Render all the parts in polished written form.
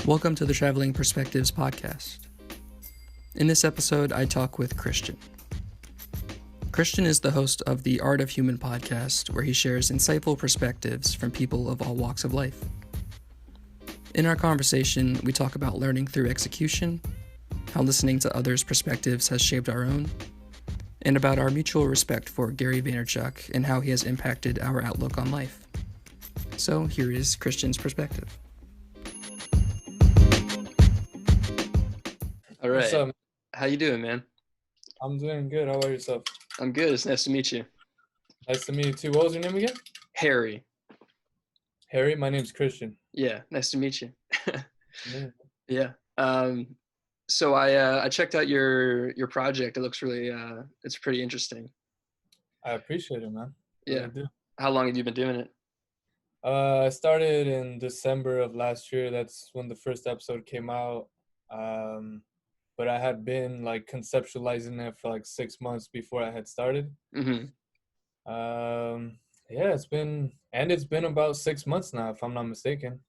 Welcome to the Traveling Perspectives podcast. In this episode, I talk with Christian. Christian is the host of the Art of Human podcast, where he shares insightful perspectives from people of all walks of life. In our conversation, we talk about learning through execution, how listening to others' perspectives has shaped our own, and about our mutual respect for Gary Vaynerchuck and how he has impacted our outlook on life. So here is Christian's perspective. All right. What's up? How you doing, man? I'm doing good. How about yourself? I'm good. It's nice to meet you. Nice to meet you too. What was your name again? Harry. Harry. My name's Christian. Yeah, nice to meet you. Yeah. Yeah. So I checked out your project. It looks really it's pretty interesting. I appreciate it, man. Yeah. I do. How long have you been doing it? I started in December of last year. That's when the first episode came out. But I had been like conceptualizing it for like 6 months before I had started. Mm-hmm. Yeah, it's been about 6 months now, if I'm not mistaken.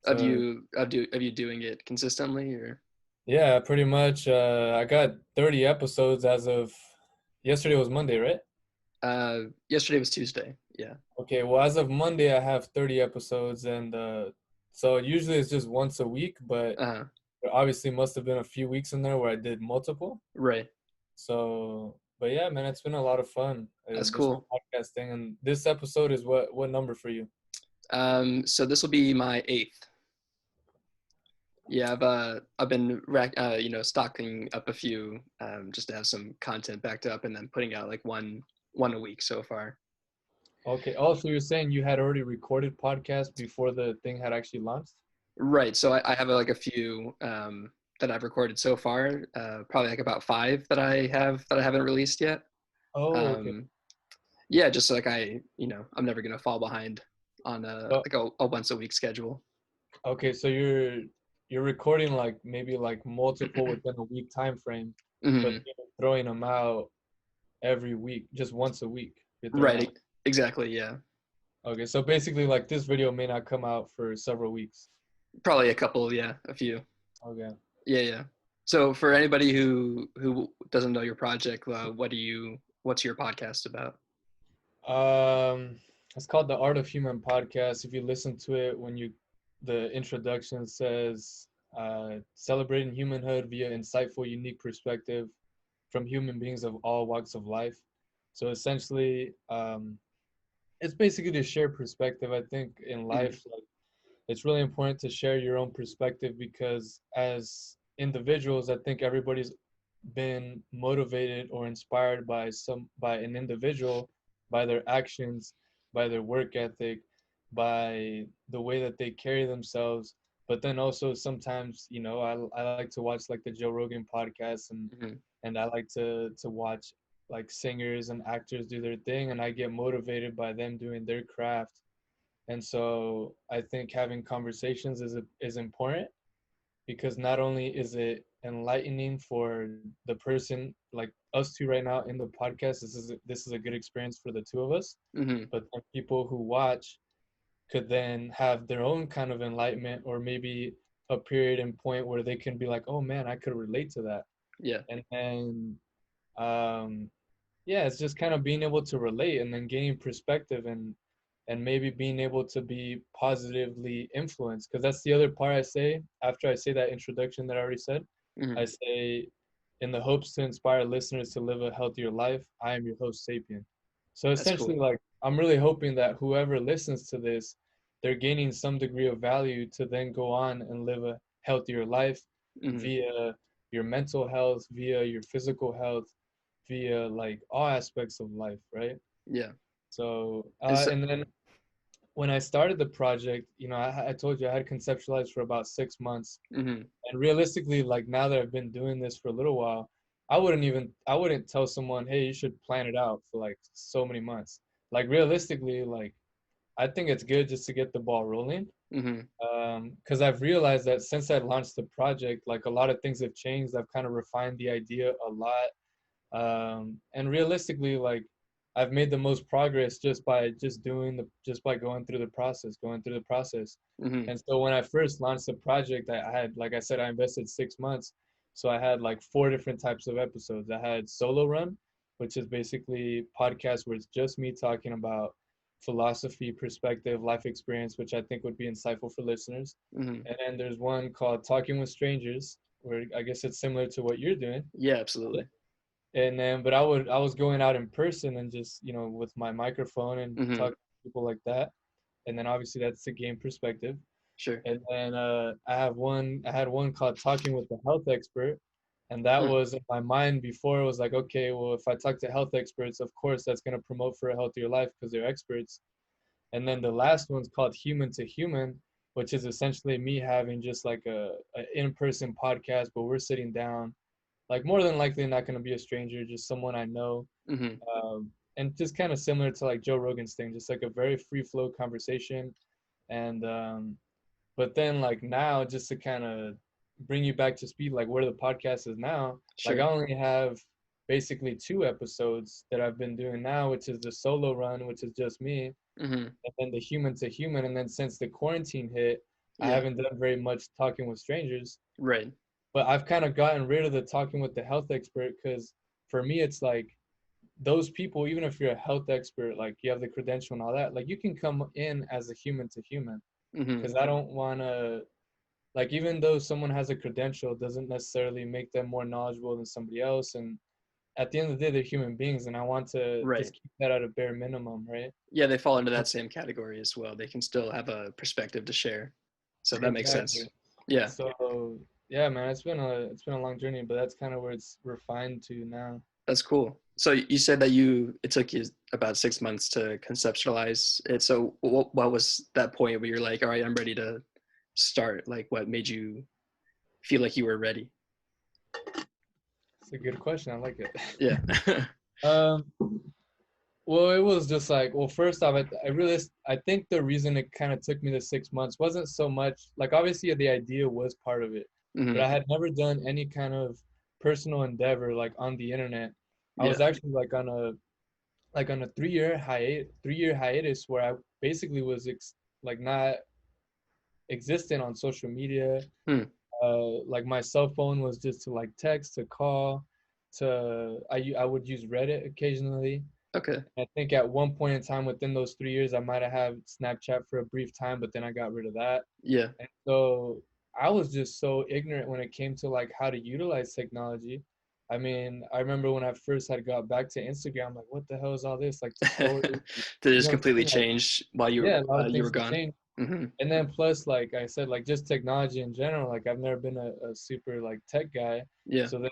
Have So, you doing it consistently or? yeah, pretty much. I got 30 episodes as of yesterday was Monday, right? Yesterday was Tuesday. Yeah. Okay, well, as of Monday, I have 30 episodes, and so usually it's just once a week, but Uh-huh. there obviously must have been a few weeks in there where I did multiple. Right. So, but yeah, man, it's been a lot of fun. That's This whole cool. podcast thing, and this episode is what number for you? So this will be my 8th. Yeah, I've been stocking up a few just to have some content backed up, and then putting out like one a week so far. Okay. Also, you're saying you had already recorded podcasts before the thing had actually launched? Right. So I have like a few that I've recorded so far. Probably like about 5 that I haven't released yet. Oh, okay. Yeah, just like I'm never gonna fall behind on Oh, like a once a week schedule. okay. So you're recording like maybe like multiple within a week time frame, but Hmm. you're throwing them out every week, just once a week. You're throwing Right. out. Exactly. Yeah. Okay, so basically, like this video may not come out for several weeks. Probably a couple. Yeah. A few. Okay. Yeah. Yeah. So for anybody who doesn't know your project, what's your podcast about? Um, it's called the Art of Human podcast. If you listen to it, the introduction says, celebrating humanhood via insightful, unique perspective from human beings of all walks of life. So essentially, it's basically to share perspective. I think in life, like, it's really important to share your own perspective because as individuals, I think everybody's been motivated or inspired by an individual, by their actions, by their work ethic, by the way that they carry themselves. But then also sometimes, I like to watch like the Joe Rogan podcast, and Mm-hmm. and I like to watch like singers and actors do their thing, and I get motivated by them doing their craft. And so I think having conversations is important because not only is it enlightening for the person like us two right now in the podcast, this is a good experience for the two of us, Mm-hmm. but then people who watch could then have their own kind of enlightenment or maybe a period and point where they can be like, oh man, I could relate to that. Yeah. And then yeah, it's just kind of being able to relate and then gaining perspective and maybe being able to be positively influenced, because that's the other part I say after I say that introduction that I already said. Mm-hmm. I say, in the hopes to inspire listeners to live a healthier life, I am your host, Sapien. So That's essentially, cool. like, I'm really hoping that whoever listens to this, they're gaining some degree of value to then go on and live a healthier life Mm-hmm. via your mental health, via your physical health, via like all aspects of life, right? Yeah. So, And so, and then when I started the project, I told you I had conceptualized for about 6 months. mm-hmm. And realistically, like now that I've been doing this for a little while, I wouldn't tell someone, hey, you should plan it out for like so many months. Like realistically, like I think it's good just to get the ball rolling. Mm-hmm. Because I've realized that since I launched the project, like a lot of things have changed. I've kind of refined the idea a lot. And realistically, like I've made the most progress just by going through the process. Mm-hmm. And so when I first launched the project, I had, like I said, I invested 6 months. So I had like four different types of episodes. I had Solo Run, which is basically podcast where it's just me talking about philosophy, perspective, life experience, which I think would be insightful for listeners. Mm-hmm. And then there's one called Talking with Strangers, where I guess it's similar to what you're doing. Yeah, absolutely. And then, but I was going out in person and just, with my microphone and Mm-hmm. talking to people like that. And then obviously that's to gain perspective. Sure. And then I had one called Talking with the Health Expert. And that Mm. was in my mind before. It was like, okay, well, if I talk to health experts, of course that's going to promote for a healthier life because they're experts. And then the last one's called Human to Human, which is essentially me having just like a in-person podcast, but we're sitting down, like more than likely not going to be a stranger, just someone I know. Mm-hmm. And just kind of similar to like Joe Rogan's thing, just like a very free flow conversation. And but then like now, just to kind of bring you back to speed, like where the podcast is now, like I Sure. only have basically 2 episodes that I've been doing now, which is the Solo Run, which is just me, Mm-hmm. and then the Human to Human. And then since the quarantine hit, I Yeah. haven't done very much talking with strangers, Right. but I've kind of gotten rid of the talking with the health expert because for me, it's like those people, even if you're a health expert, like you have the credential and all that, like you can come in as a human to human Mm-hmm. because I don't want to, like, even though someone has a credential, doesn't necessarily make them more knowledgeable than somebody else. And at the end of the day, they're human beings, and I want to Right. just keep that at a bare minimum, right? Yeah, they fall into that same category as well. They can still have a perspective to share. So that makes sense. Exactly. Yeah, So yeah, man, it's been a long journey, but that's kind of where it's refined to now. that's cool. So you said that it took you about 6 months to conceptualize it. So what was that point where you're like, all right, I'm ready to start? Like, what made you feel like you were ready? It's a good question. I like it. Yeah. um, well, it was just like, well, first off, I realized, I think the reason it kind of took me the 6 months wasn't so much like, obviously the idea was part of it, but Hmm. I had never done any kind of personal endeavor like on the internet. I was Yeah. actually like on a 3-year hiatus where I basically was like not existent on social media. Hmm. Like my cell phone was just to like text, to call, I would use Reddit occasionally. Okay. I think at one point in time within those 3 years, I might have had Snapchat for a brief time, but then I got rid of that. Yeah. And so I was just so ignorant when it came to like how to utilize technology. I mean, I remember when I first had got back to Instagram, like, what the hell is all this? Like the stories, Did it you just know what I'm completely saying? Like, change while yeah, a lot of you things were have gone? changed. Hmm. And then plus, like I said, like just technology in general, like I've never been a super like tech guy. Yeah. So then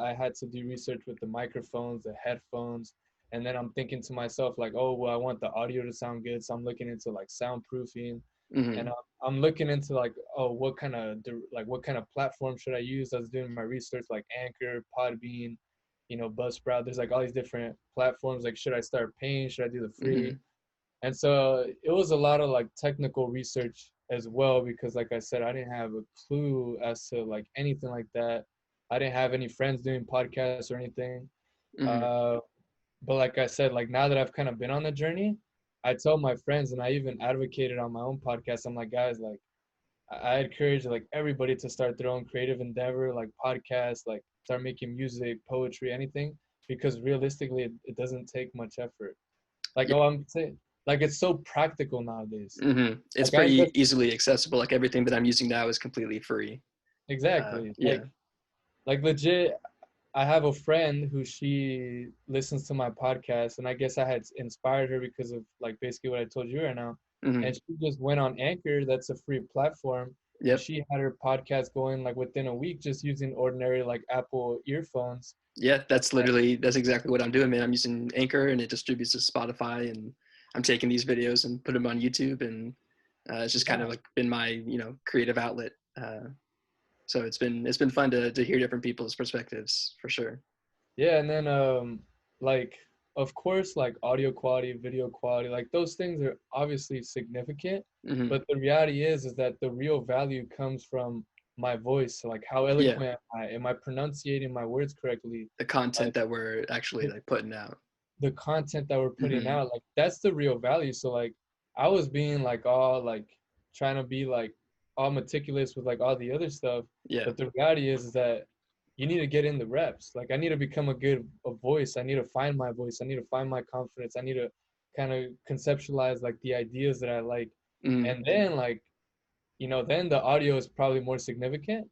I had to do research with the microphones, the headphones. And then I'm thinking to myself, like, oh, well, I want the audio to sound good. So I'm looking into like soundproofing. Hmm. And I'm looking into like, oh, what kind of platform should I use? I was doing my research, like Anchor, Podbean, Buzzsprout. There's like all these different platforms. Like, should I start paying? Should I do the free? Hmm. And so it was a lot of like technical research as well, because like I said, I didn't have a clue as to like anything like that. I didn't have any friends doing podcasts or anything. Hmm. Uh, but like I said, like now that I've kind of been on the journey, I tell my friends, and I even advocated on my own podcast. I'm like, guys, like I encourage like everybody to start their own creative endeavor, like podcasts, like start making music, poetry, anything, because realistically, it doesn't take much effort. Like, Yeah. oh, I'm saying, like it's so practical nowadays. Hmm. It's Like I pretty invest easily accessible. Like everything that I'm using now is completely free. exactly. Yeah. Like legit, I have a friend who she listens to my podcast, and I guess I had inspired her because of like basically what I told you right now. Hmm. And she just went on Anchor, that's a free platform, and Yep. she had her podcast going like within a week just using ordinary like Apple earphones. Yeah, that's exactly what I'm doing, man. I'm using Anchor and it distributes to Spotify, and I'm taking these videos and put them on YouTube, and it's just kind of Yeah. like been my creative outlet. So it's been fun to hear different people's perspectives for sure. Yeah, and then like of course like audio quality, video quality, like those things are obviously significant, Hmm. but the reality is that the real value comes from my voice. So, like how Yeah, eloquent am I? Am I pronunciating my words correctly? the Like content that we're actually like putting out. the content that we're putting Mm-hmm. out, like that's the real value. So like I was being like all like trying to be like all meticulous with like all the other stuff, Yeah. but the reality is that you need to get in the reps. Like I need to become a voice. I need to find my voice. I need to find my confidence. I need to kind of conceptualize like the ideas that I like. Mm. And then like, then the audio is probably more significant.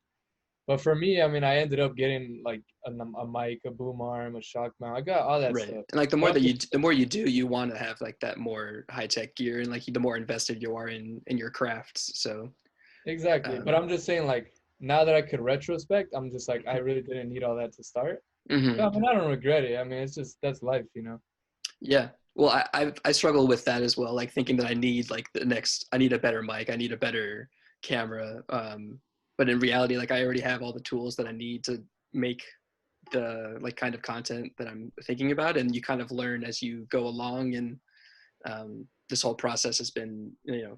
But for me, I mean, I ended up getting like a mic, a boom arm, a shock mount. I got all that Right. stuff. And like But I'm just the more you do, you want to have like that more high tech gear, and like the more invested you are in your crafts. So, exactly. But um, I'm just saying, like, now that I could retrospect, I'm just like, I really didn't need all that to start. mhm. But I mean, I don't regret it. I mean, it's just that's life. Yeah. Well, I struggle with that as well. Like thinking that I need like I need a better mic, I need a better camera. But in reality, like I already have all the tools that I need to make the like kind of content that I'm thinking about, and you kind of learn as you go along. And this whole process has been,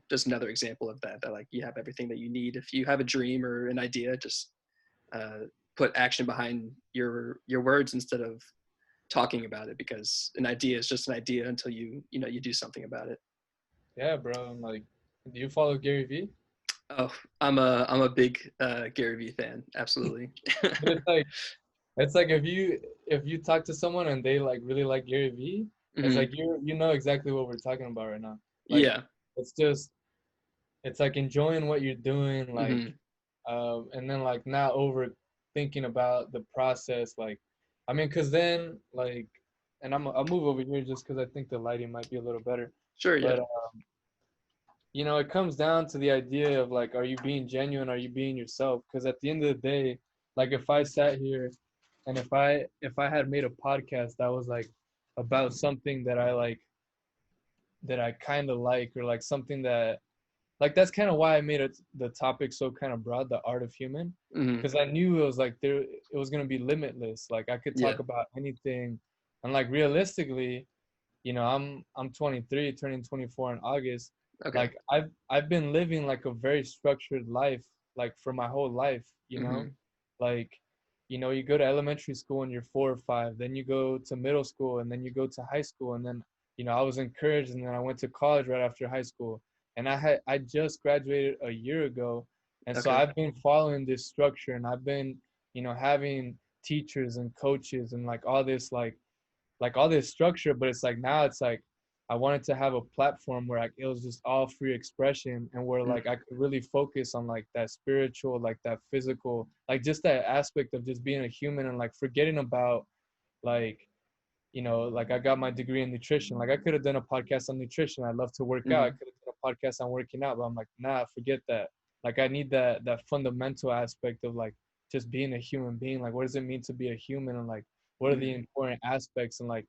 just another example of that. That like you have everything that you need. If you have a dream or an idea, just uh, put action behind your words instead of talking about it, because an idea is just an idea until you do something about it. Yeah, bro. I'm like, do you follow Gary Vee? Oh, I'm a big Gary Vee fan. Absolutely. But it's like if you talk to someone and they like really like Gary Vee, it's Hmm. like you know exactly what we're talking about right now. Like Yeah. it's just it's like enjoying what you're doing, like Hmm. and then like not over thinking about the process. Like, I mean, cause then like, and I'll move over here just cause I think the lighting might be a little better. Sure. Yeah. But it comes down to the idea of like, are you being genuine? Are you being yourself? Cause at the end of the day, like if I sat here and if I had made a podcast that was like about something that I like that I kind of like or like something that like that's kind of why I made it the topic so kind of broad, the art of human, Hmm. because I knew it was like it was gonna be limitless. Like I could Yeah. talk about anything, and like realistically, I'm 23, turning 24 in August. Okay. Like I've been living like a very structured life, like for my whole life. Hmm. Like you go to elementary school and you're 4 or 5, then you go to middle school, and then you go to high school, and then I was encouraged, and then I went to college right after high school, and I just graduated a year ago, and so Okay. I've been following this structure, and I've been having teachers and coaches and like all this structure, but it's like now it's like I wanted to have a platform where it was just all free expression, and where like I Hmm. could really focus on like that spiritual, like that physical, like just that aspect of just being a human, and like forgetting about like like I got my degree in nutrition. Like I could have done a podcast on nutrition. I love to work out. I Hmm. could have done a podcast on working out, but I'm like, nah, forget that. Like I need that fundamental aspect of like just being a human being. Like what does it mean to be a human, and like what are the Hmm. important aspects, and like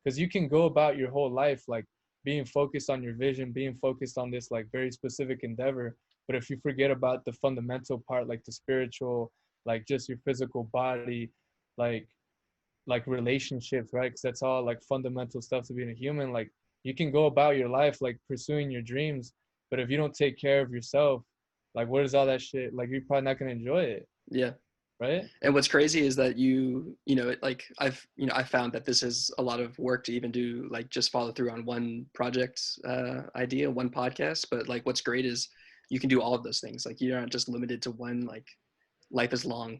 because you can go about your whole life like being focused on your vision, being focused on this like very specific endeavor, but if you forget about the fundamental part, like the spiritual, like just your physical body, like relationships, right? Because that's all like fundamental stuff to being a human. Like you can go about your life like pursuing your dreams, but if you don't take care of yourself, like what is all that shit? Like you're probably not gonna enjoy it, Yeah. right? And what's crazy is that like I've found that this is a lot of work to even do, like just follow through on one project idea, one podcast. But like what's great is you can do all of those things. Like you're not just limited to one. Like life is long,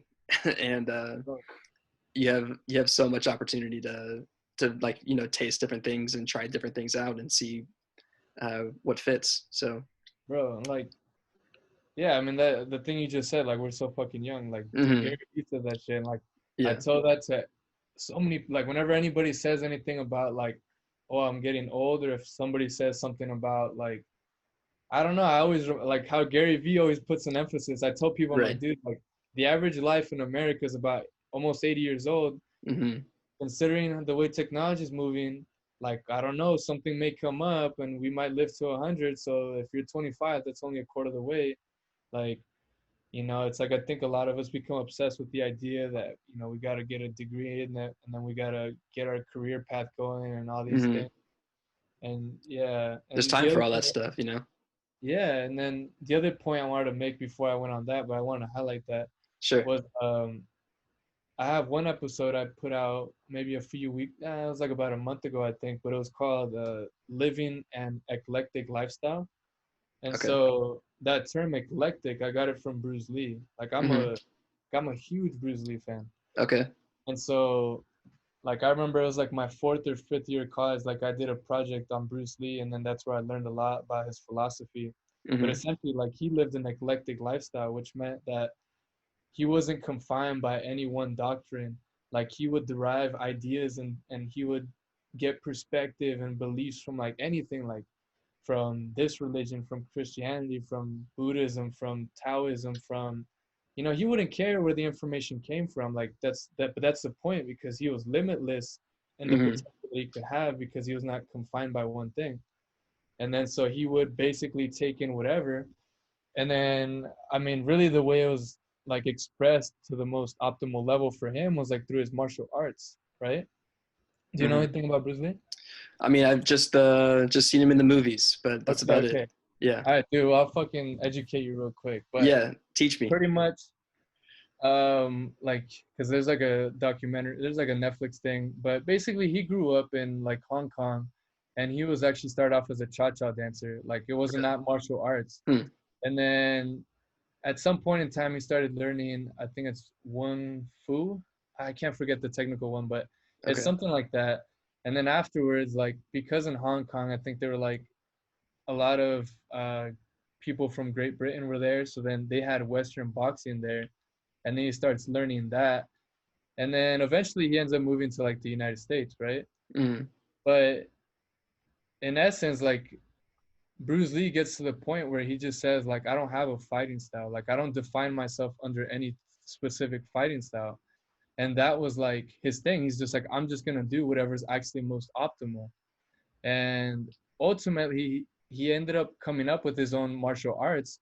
and you have so much opportunity to like taste different things and try different things out and see what fits. So Bro, like yeah, I mean that the thing you just said, like we're so fucking young. Like dude, hmm. Gary Vee said that shit. And like I Yeah. tell that to so many, like whenever anybody says anything about like, oh, I'm getting old, or if somebody says something about like I don't know. I always like how Gary Vee always puts an emphasis. I tell people, I'm like, Right. dude, like the average life in America is about almost 80 years old. Hmm. Considering the way technology is moving, like I don't know, something may come up and we might live to 100. So if you're 25, that's only a quarter of the way. Like, it's like I think a lot of us become obsessed with the idea that we got to get a degree in that, and then we got to get our career path going and all these Hmm. things. And yeah, There's and time the for other all thing that stuff. yeah, and then the other point I wanted to make before I went on that, but I wanted to highlight that Sure. was I have one episode I put out maybe a few weeks. It was like about a month ago, I think, but it was called "Living an Eclectic Lifestyle." And Okay. so that term eclectic, I got it from Bruce Lee. Like Mm-hmm. I'm a huge Bruce Lee fan. Okay. And so like I remember it was like my fourth or fifth year of college, like I did a project on Bruce Lee, and then that's where I learned a lot about his philosophy. But Mm-hmm. essentially like he lived an eclectic lifestyle, which meant that he wasn't confined by any one doctrine. Like he would derive ideas and he would get perspective and beliefs from like anything, like from this religion, from Christianity, from Buddhism, from Taoism, from, you know, he wouldn't care where the information came from. Like but that's the point, because he was limitless in the Mm-hmm. potential that he could have, because he was not confined by one thing. And then so he would basically take in whatever. And then I mean, really the way it was like expressed to the most optimal level for him was like through his martial arts, right? Do you know Mm-hmm. anything about Bruce Lee? I mean, I've just seen him in the movies, but that's Okay, about it. okay. Yeah. All right, dude. Well, I'll fucking educate you real quick. But Yeah. Teach me. pretty much, like, because there's like a documentary, there's like a Netflix thing. But basically, he grew up in like Hong Kong, and he was actually started off as a cha-cha dancer. Like, it wasn't Okay. not martial arts. Hmm. And then at some point in time, he started learning. I think it's Wing Fu. I can't forget the technical one, but it's Okay. something like that. And then afterwards, like, because in Hong Kong, I think they were like a lot of people from Great Britain were there. So then they had Western boxing there, and then he starts learning that, and then eventually he ends up moving to like the United States, right? Mm-hmm. But in essence, like Bruce Lee gets to the point where he just says like, I don't have a fighting style. Like I don't define myself under any specific fighting style. And that was like his thing. He's just like, I'm just gonna do whatever's actually most optimal. And ultimately he ended up coming up with his own martial arts,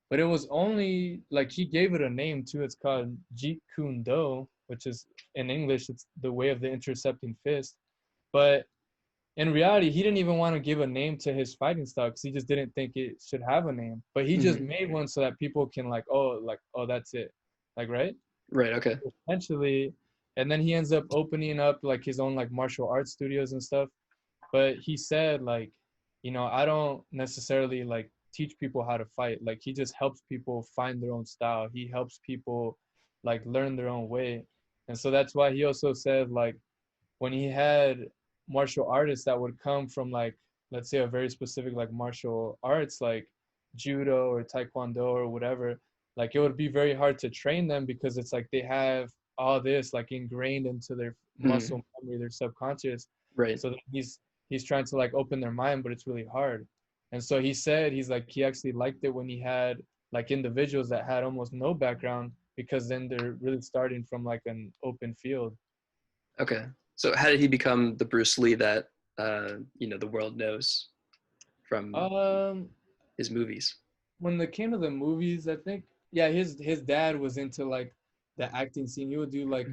but it was only like he gave it a name too. It's called Jeet Kune Do, which is in English, it's the way of the intercepting fist. But in reality, he didn't even want to give a name to his fighting style because he just didn't think it should have a name. But he just Mm-hmm. made one so that people can like, oh, that's it, like, right? Right. Okay. Essentially, and then he ends up opening up like his own like martial arts studios and stuff. But he said like, you know, I don't necessarily like teach people how to fight. Like he just helps people find their own style. He helps people like learn their own way. And so that's why he also said like when he had martial artists that would come from like, let's say a very specific like martial arts like judo or taekwondo or whatever, like it would be very hard to train them because it's like they have all this like ingrained into their Mm-hmm. muscle memory, their subconscious. Right. So he's trying to like open their mind, but it's really hard. And so he said he's like he actually liked it when he had like individuals that had almost no background, because then they're really starting from like an open field. Okay. So how did he become the Bruce Lee that the world knows from um his movies? when it came to the movies, I think, yeah, his dad was into like the acting scene. He would do like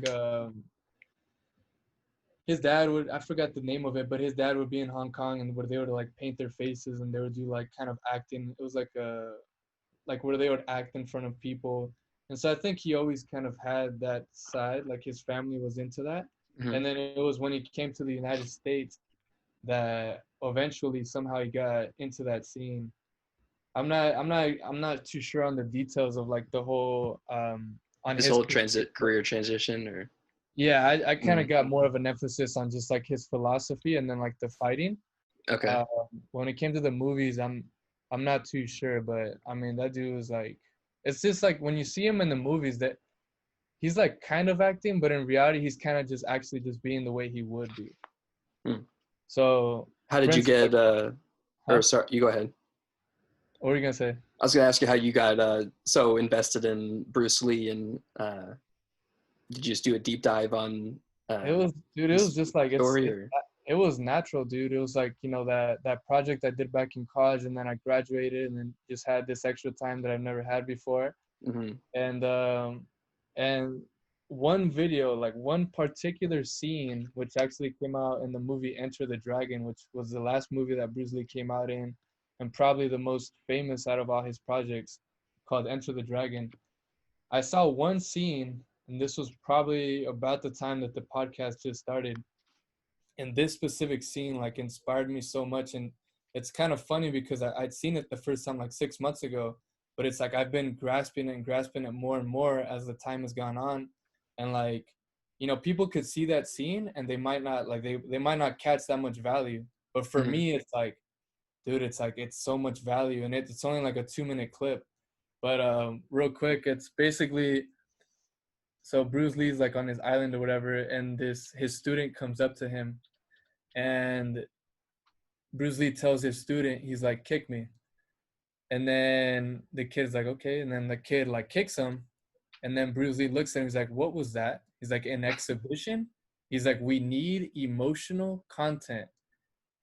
his dad would, I forgot the name of it, but his dad would be in Hong Kong and where they would like paint their faces and they would do like kind of acting. It was like where they would act in front of people. And so I think he always kind of had that side, like his family was into that. Mm-hmm. And then it was when he came to the United States that eventually somehow he got into that scene. I'm not too sure on the details of like the whole on His his whole career. transit career transition, or Yeah, I kind mm, of got more of an emphasis on just like his philosophy and then like the fighting. okay, Uh, when it came to the movies, I'm not too sure, but I mean that dude was like, it's just like when you see him in the movies that he's like kind of acting, but in reality he's kind of just actually just being the way he would be. hmm. So, How for did you instance, get? like, Or huh? sorry, you go ahead. What were you gonna say? I was gonna ask you how you got so invested in Bruce Lee, and did you just do a deep dive on It was, dude. It was his just like story, or it was natural, dude. It was like, you know, that project I did back in college, and then I graduated, and then just had this extra time that I've never had before. mm-hmm. And one video, like one particular scene, which actually came out in the movie Enter the Dragon, which was the last movie that Bruce Lee came out in, and probably the most famous out of all his projects, called Enter the Dragon. I saw one scene and this was probably about the time that the podcast just started. And this specific scene like inspired me so much. And it's kind of funny because I'd seen it the first time like 6 months ago, but it's like I've been grasping it and grasping it more and more as the time has gone on. And like, you know, people could see that scene and they might not like they might not catch that much value. But for me, it's like, dude, it's like it's so much value, and it's only like a 2-minute clip. But real quick, it's basically, so Bruce Lee's like on his island or whatever, and his student comes up to him, and Bruce Lee tells his student, he's like, kick me. And then the kid's like, okay. And then the kid like kicks him. And then Bruce Lee looks at him, he's like, what was that? He's like, an exhibition? He's like, we need emotional content.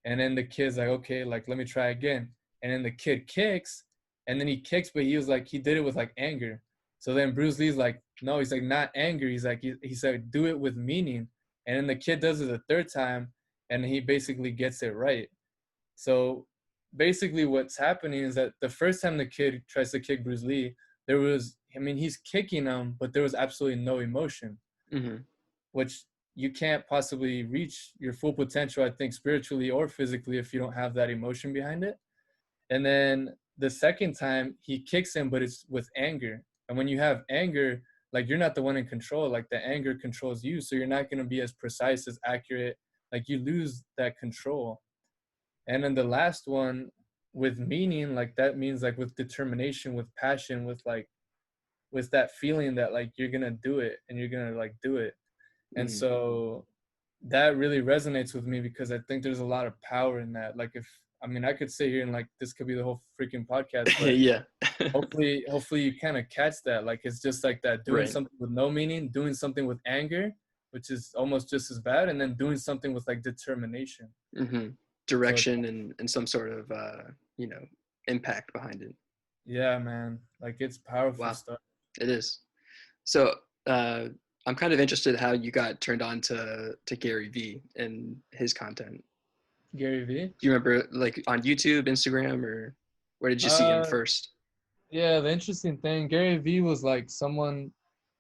And then the kid's like, okay, like, let me try again. And then the kid kicks, and then he kicks, but he was like, he did it with like anger. So then Bruce Lee's like, no, he's like, not anger. He's like, he said, do it with meaning. And then the kid does it the third time, and he basically gets it right. So basically what's happening is that the first time the kid tries to kick Bruce Lee, there was, I mean, he's kicking him, but there was absolutely no emotion, which you can't possibly reach your full potential, I think, spiritually or physically if you don't have that emotion behind it. And then the second time he kicks him, but it's with anger. And when you have anger, like, you're not the one in control, like the anger controls you. So you're not going to be as precise, as accurate, like you lose that control. And then the last one with meaning, like that means like with determination, with passion, with like, with that feeling that like you're going to do it and you're going to like do it. And so that really resonates with me because I think there's a lot of power in that. Like, if, I mean, I could sit here and like, this could be the whole freaking podcast, but Yeah. hopefully you kind of catch that. Like, it's just like that, doing something with no meaning, doing something with anger, which is almost just as bad. And then doing something with like determination, direction, and some sort of, impact behind it. Yeah, man. Like, it's powerful stuff. It is. So, I'm kind of interested how you got turned on to Gary V and his content. Gary V? Do you remember, like, on YouTube, Instagram, or where did you see him first? Yeah, the interesting thing, Gary V was like someone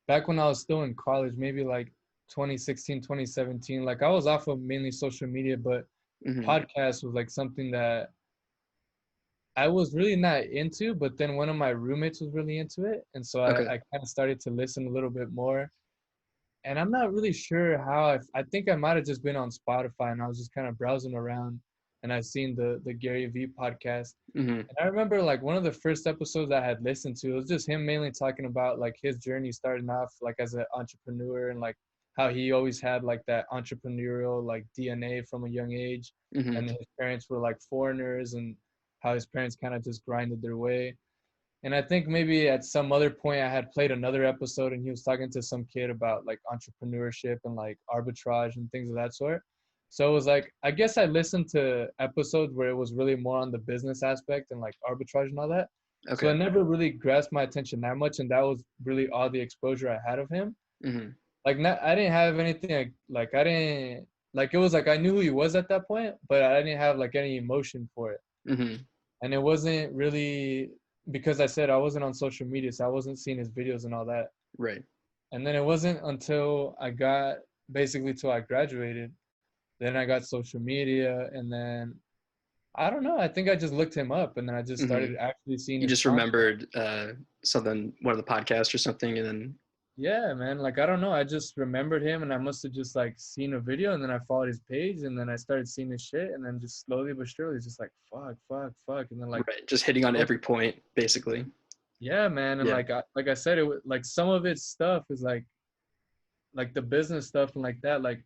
back when I was still in college, maybe like 2016, 2017. Like, I was off of mainly social media, but podcast was like something that I was really not into, but then one of my roommates was really into it. And so I kind of started to listen a little bit more. And I'm not really sure how, I think I might have just been on Spotify and I was just kind of browsing around and I seen the Gary V podcast. And I remember like one of the first episodes I had listened to, it was just him mainly talking about like his journey starting off like as an entrepreneur and like how he always had like that entrepreneurial like DNA from a young age. And his parents were like foreigners and how his parents kind of just grinded their way. And I think maybe at some other point I had played another episode and he was talking to some kid about like entrepreneurship and like arbitrage and things of that sort. So it was like, I guess I listened to episodes where it was really more on the business aspect and like arbitrage and all that. So it never really grasped my attention that much. And that was really all the exposure I had of him. Like, I didn't have anything like I didn't, like, it was like I knew who he was at that point, but I didn't have like any emotion for it. And it wasn't really, because I said I wasn't on social media, so I wasn't seeing his videos and all that. Right. And then it wasn't until I got, basically till I graduated, then I got social media, and then I don't know, I think I just looked him up, and then I just started actually seeing. You just remembered something, one of the podcasts or something, and then. Yeah, man. Like, I don't know. I just remembered him, and I must have just like seen a video, and then I followed his page, and then I started seeing his shit, and then just slowly but surely, just like fuck, and then like just hitting on every point, basically. Yeah, man. And like I said, it was like some of its stuff is like the business stuff and like that. Like,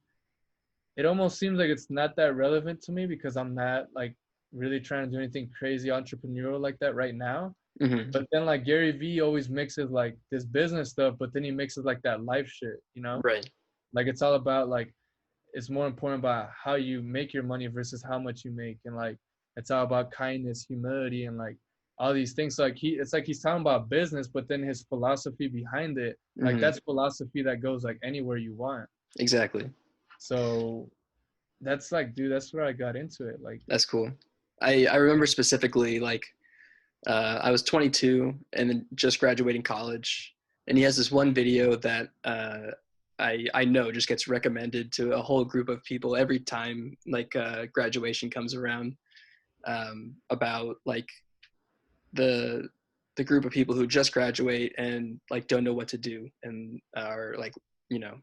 it almost seems like it's not that relevant to me because I'm not like really trying to do anything crazy entrepreneurial like that right now. But then like Gary V always mixes like this business stuff, but then he mixes like that life shit, you know? Right. Like, it's all about like, it's more important about how you make your money versus how much you make. And like, it's all about kindness, humility, and like all these things. So like it's like he's talking about business, but then his philosophy behind it, like that's philosophy that goes like anywhere you want. Exactly. So that's like, dude, that's where I got into it. Like, that's cool. I remember specifically like I was 22 and then just graduating college, And he has this one video that I know just gets recommended to a whole group of people every time like graduation comes around, about like the group of people who just graduate and like don't know what to do and are like, you know,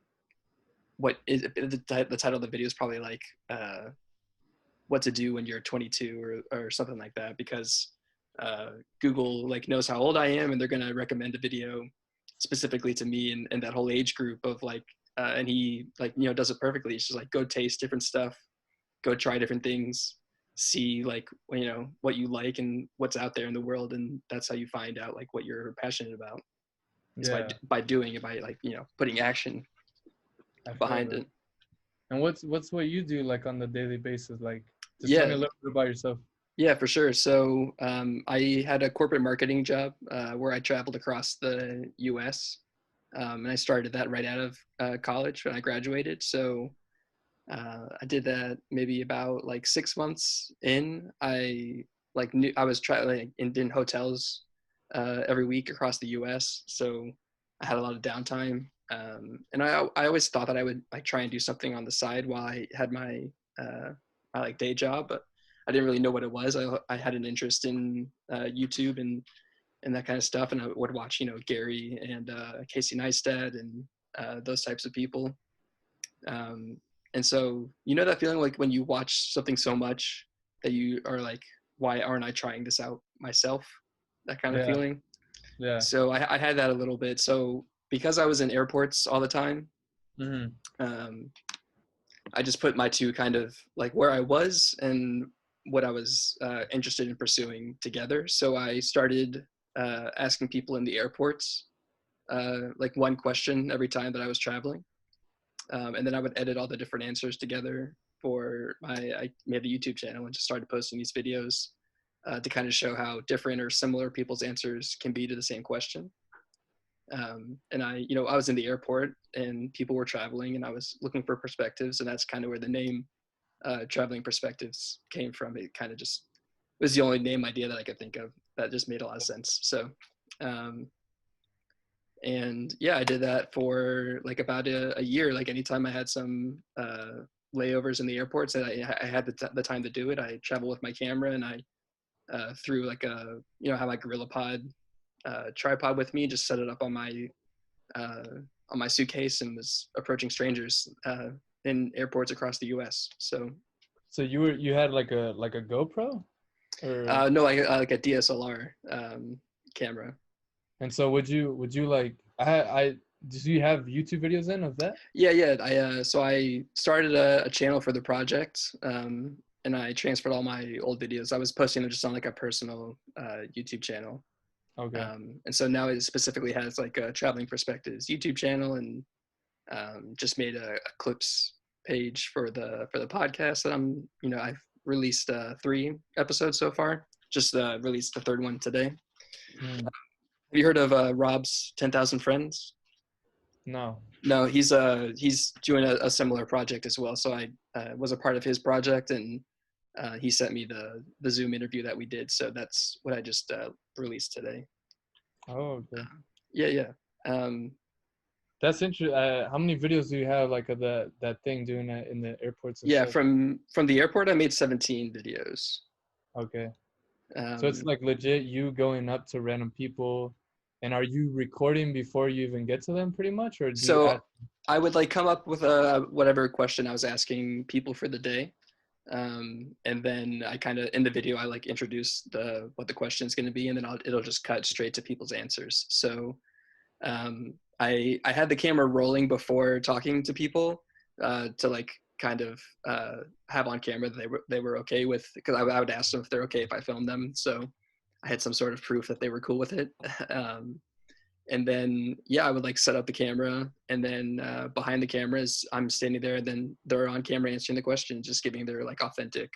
what is the title of the video is probably like what to do when you're 22 or something like that, because Google like knows how old I am and they're going to recommend a video specifically to me and that whole age group of like, and he like, you know, does it perfectly. It's just like, go taste different stuff, go try different things, see like, you know, what you like and what's out there in the world. And that's how you find out like what you're passionate about. It's Yeah, by doing it, by like, you know, putting action I feel behind that. it. And what's what you do like on the daily basis? Like, just tell me Yeah, a little bit about yourself. yeah, for sure. So I had a corporate marketing job where I traveled across the U.S. And I started that right out of college when I graduated. So I did that maybe about like 6 months in. I like knew I was traveling in hotels every week across the U.S. So I had a lot of downtime, and I always thought that I would like try and do something on the side while I had my like day job, but I didn't really know what it was. I had an interest in YouTube and that kind of stuff, and I would watch, you know, Gary and Casey Neistat and those types of people. Um, and so, you know, that feeling like when you watch something so much that you are like, why aren't I trying this out myself? That kind of Yeah, feeling. yeah. So I had that a little bit. So because I was in airports all the time, Mm-hmm. um, I just put my two kind of like where I was and what I was interested in pursuing together. So I started asking people in the airports like one question every time that I was traveling. And then I would edit all the different answers together for I made a YouTube channel and just started posting these videos to kind of show how different or similar people's answers can be to the same question. And you know, I was in the airport and people were traveling and I was looking for perspectives, and that's kind of where the name Traveling Perspectives came from. It kind of just was the only name idea that I could think of that just made a lot of sense. So, um, and yeah, I did that for like about a year. Like anytime I had some layovers in the airports and I had the time to do it, I travel with my camera and I threw like you know, have my Gorilla Pod tripod with me, just set it up uh, on my suitcase and was approaching strangers in airports across the U.S. So So you had like a GoPro, or no, like a DSLR camera. and so would you like I do you have YouTube videos in of that? Yeah, yeah. So I started a channel for the project, and I transferred all my old videos. I was posting them just on like a personal YouTube channel, Okay. and so now it specifically has like a Traveling Perspectives YouTube channel, and just made a clips page for the podcast that I'm. You know, I've released 3 episodes so far. Just released the third one today. Mm, Have you heard of Rob's 10,000 Friends? no. No, he's doing a similar project as well. So I was a part of his project, and he sent me the Zoom interview that we did. So that's what I just released today. Oh, okay. Yeah, yeah, um, That's interesting. How many videos do you have like of that thing doing that in the airports and yeah. stuff? From the airport, I made 17 videos. Okay. So it's Um, like legit you going up to random people, and are you recording before you even get to them pretty much, or do you so add? I would like come up with whatever question I was asking people for the day. And then I kind of in the video I like introduce what the question is going to be, and then it'll just cut straight to people's answers. So I had the camera rolling before talking to people to like kind of have on camera that they were okay with, because I would ask them if they're okay if I filmed them. So I had some sort of proof that they were cool with it. And then yeah, I would like set up the camera, and then behind the cameras I'm standing there, and then they're on camera answering the question, just giving their like authentic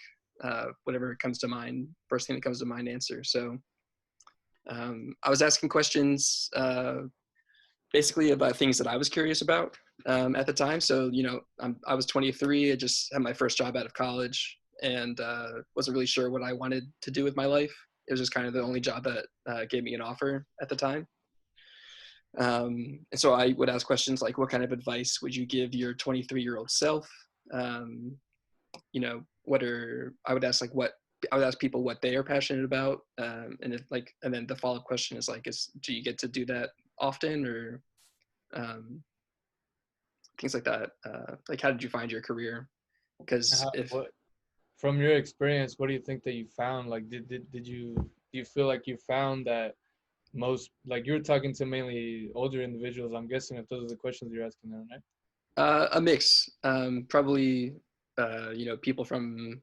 whatever comes to mind, first thing that comes to mind answer. So I was asking questions basically about things that I was curious about at the time. So, you know, I was 23. I just had my first job out of college, and wasn't really sure what I wanted to do with my life. It was just kind of the only job that gave me an offer at the time. And so I would ask questions like, what kind of advice would you give your 23-year-old self? I would ask I would ask people what they are passionate about. And then the follow-up question is like, do you get to do that often, or um, things like that? Like, how did you find your career? Because if What from your experience, what do you think that you found? Like, did you do you feel like you found that most, like, you're talking to mainly older individuals, I'm guessing, if those are the questions you're asking them, right? a mix, probably, people from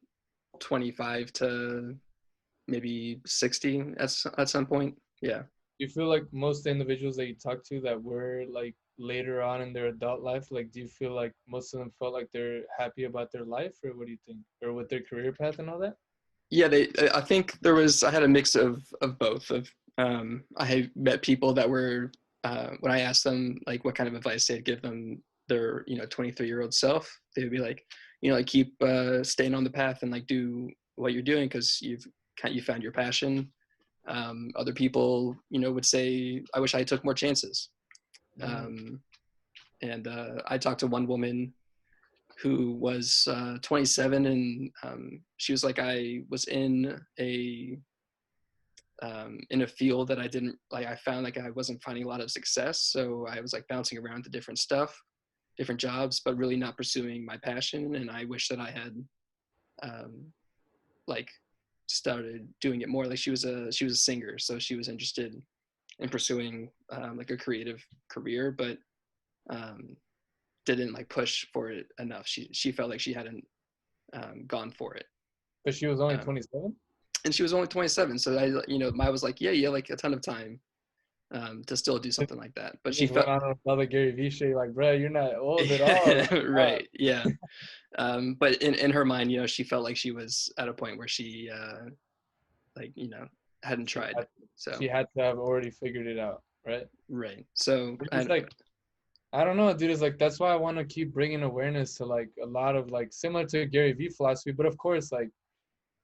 25 to maybe 60 at some point. Yeah. Do you feel like most individuals that you talk to that were like later on in their adult life, like, do you feel like most of them felt like they're happy about their life, or what do you think, or with their career path and all that? Yeah, I think I had a mix of both. I had met people that were, when I asked them like what kind of advice they'd give them their 23-year-old self, they would be like, like, keep staying on the path and like do what you're doing because you found your passion. Other people, would say, I wish I took more chances. Mm. And I talked to one woman who was 27, and she was like, I was in a field that I didn't like. I found like I wasn't finding a lot of success, so I was like bouncing around to different stuff, different jobs, but really not pursuing my passion. And I wish that I had um, like started doing it more. Like, she was a singer, so she was interested in pursuing like a creative career, but um, didn't like push for it enough. She felt like she hadn't gone for it. But she was only Um, 27. and she was only 27, so I was like, yeah, like a ton of time to still do something like that. But You she just went felt on another Gary Vee shit, like, bro, you're not old at all. Like, right, yeah. But in her mind, she felt like she was at a point where she like hadn't she tried. had So she had to have already figured it out, right? right. So It's just and like, I don't know, dude. It's like, that's why I want to keep bringing awareness to like a lot of like similar to Gary Vee philosophy, but of course, like,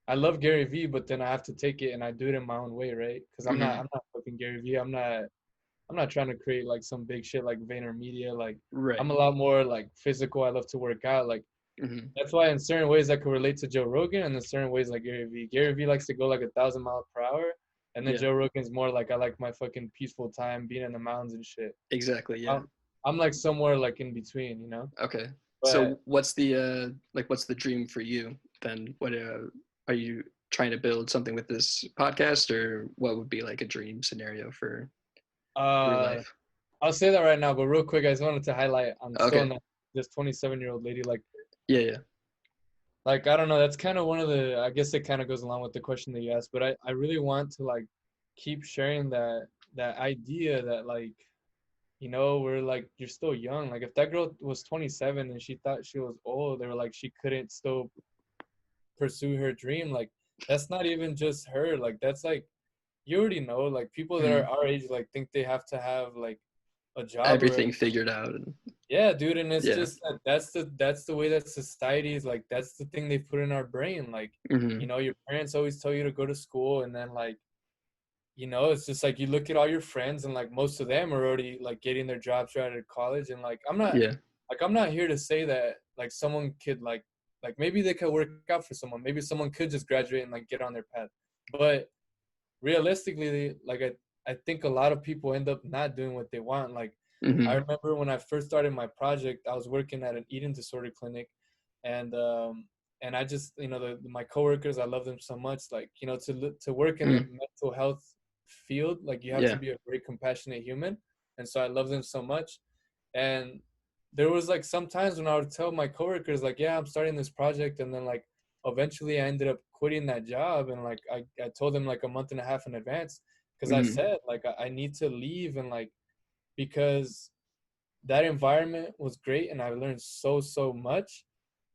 I love Gary Vee, but then I have to take it and I do it in my own way, right? Because I'm not mhm, I'm not fucking Gary Vee. I'm not trying to create like some big shit like VaynerMedia. Like, I'm right. a lot more like physical. I love to work out. Like, Hmm. that's why in certain ways I could relate to Joe Rogan, and in certain ways like Gary Vee. Gary Vee likes to go like 1,000 miles per hour, and then Yeah, Joe Rogan's more like, I like my fucking peaceful time being in the mountains and shit. exactly. Yeah. I'm like somewhere like in between, you know. Okay. But So what's the dream for you then? What are you trying to build something with this podcast, or what would be like a dream scenario for your uh, life? I'll say that right now. But real quick, I just wanted to highlight, I'm still Okay. in this 27-year-old lady. Yeah, yeah. Like, I don't know. That's kind of one of the. I guess it kind of goes along with the question that you asked. But I really want to like keep sharing that idea that, like, we're like, you're still young. Like, if that girl was 27 and she thought she was old, or like she couldn't still pursue her dream, like, that's not even just her. Like, that's like, you already know, like, people that are Mhm. our age like think they have to have like a job or Everything figured out. And yeah, dude. And it's yeah. just that that's the way that society is. Like, that's the thing they put in our brain. Like, Hmm. your parents always tell you to go to school, and then like, it's just like, you look at all your friends, and like most of them are already like getting their jobs right out of college. And like, Yeah. I'm not here to say that like someone could like maybe they could work out for someone. Maybe someone could just graduate and like get on their path. But realistically, like, I think a lot of people end up not doing what they want. Like, I Hmm. remember when I first started my project, I was working at an eating disorder clinic, and I just, my coworkers, I love them so much. Like, to work in the Hmm. mental health field, like, you have to Yeah. be a very compassionate human, and so I love them so much. And there was like sometimes when I would tell my coworkers like, yeah, I'm starting this project, and then like eventually I ended up quitting that job, and like I told them like a month and a half in advance, because I Hmm. said like, I need to leave, and like, because that environment was great and I learned so much.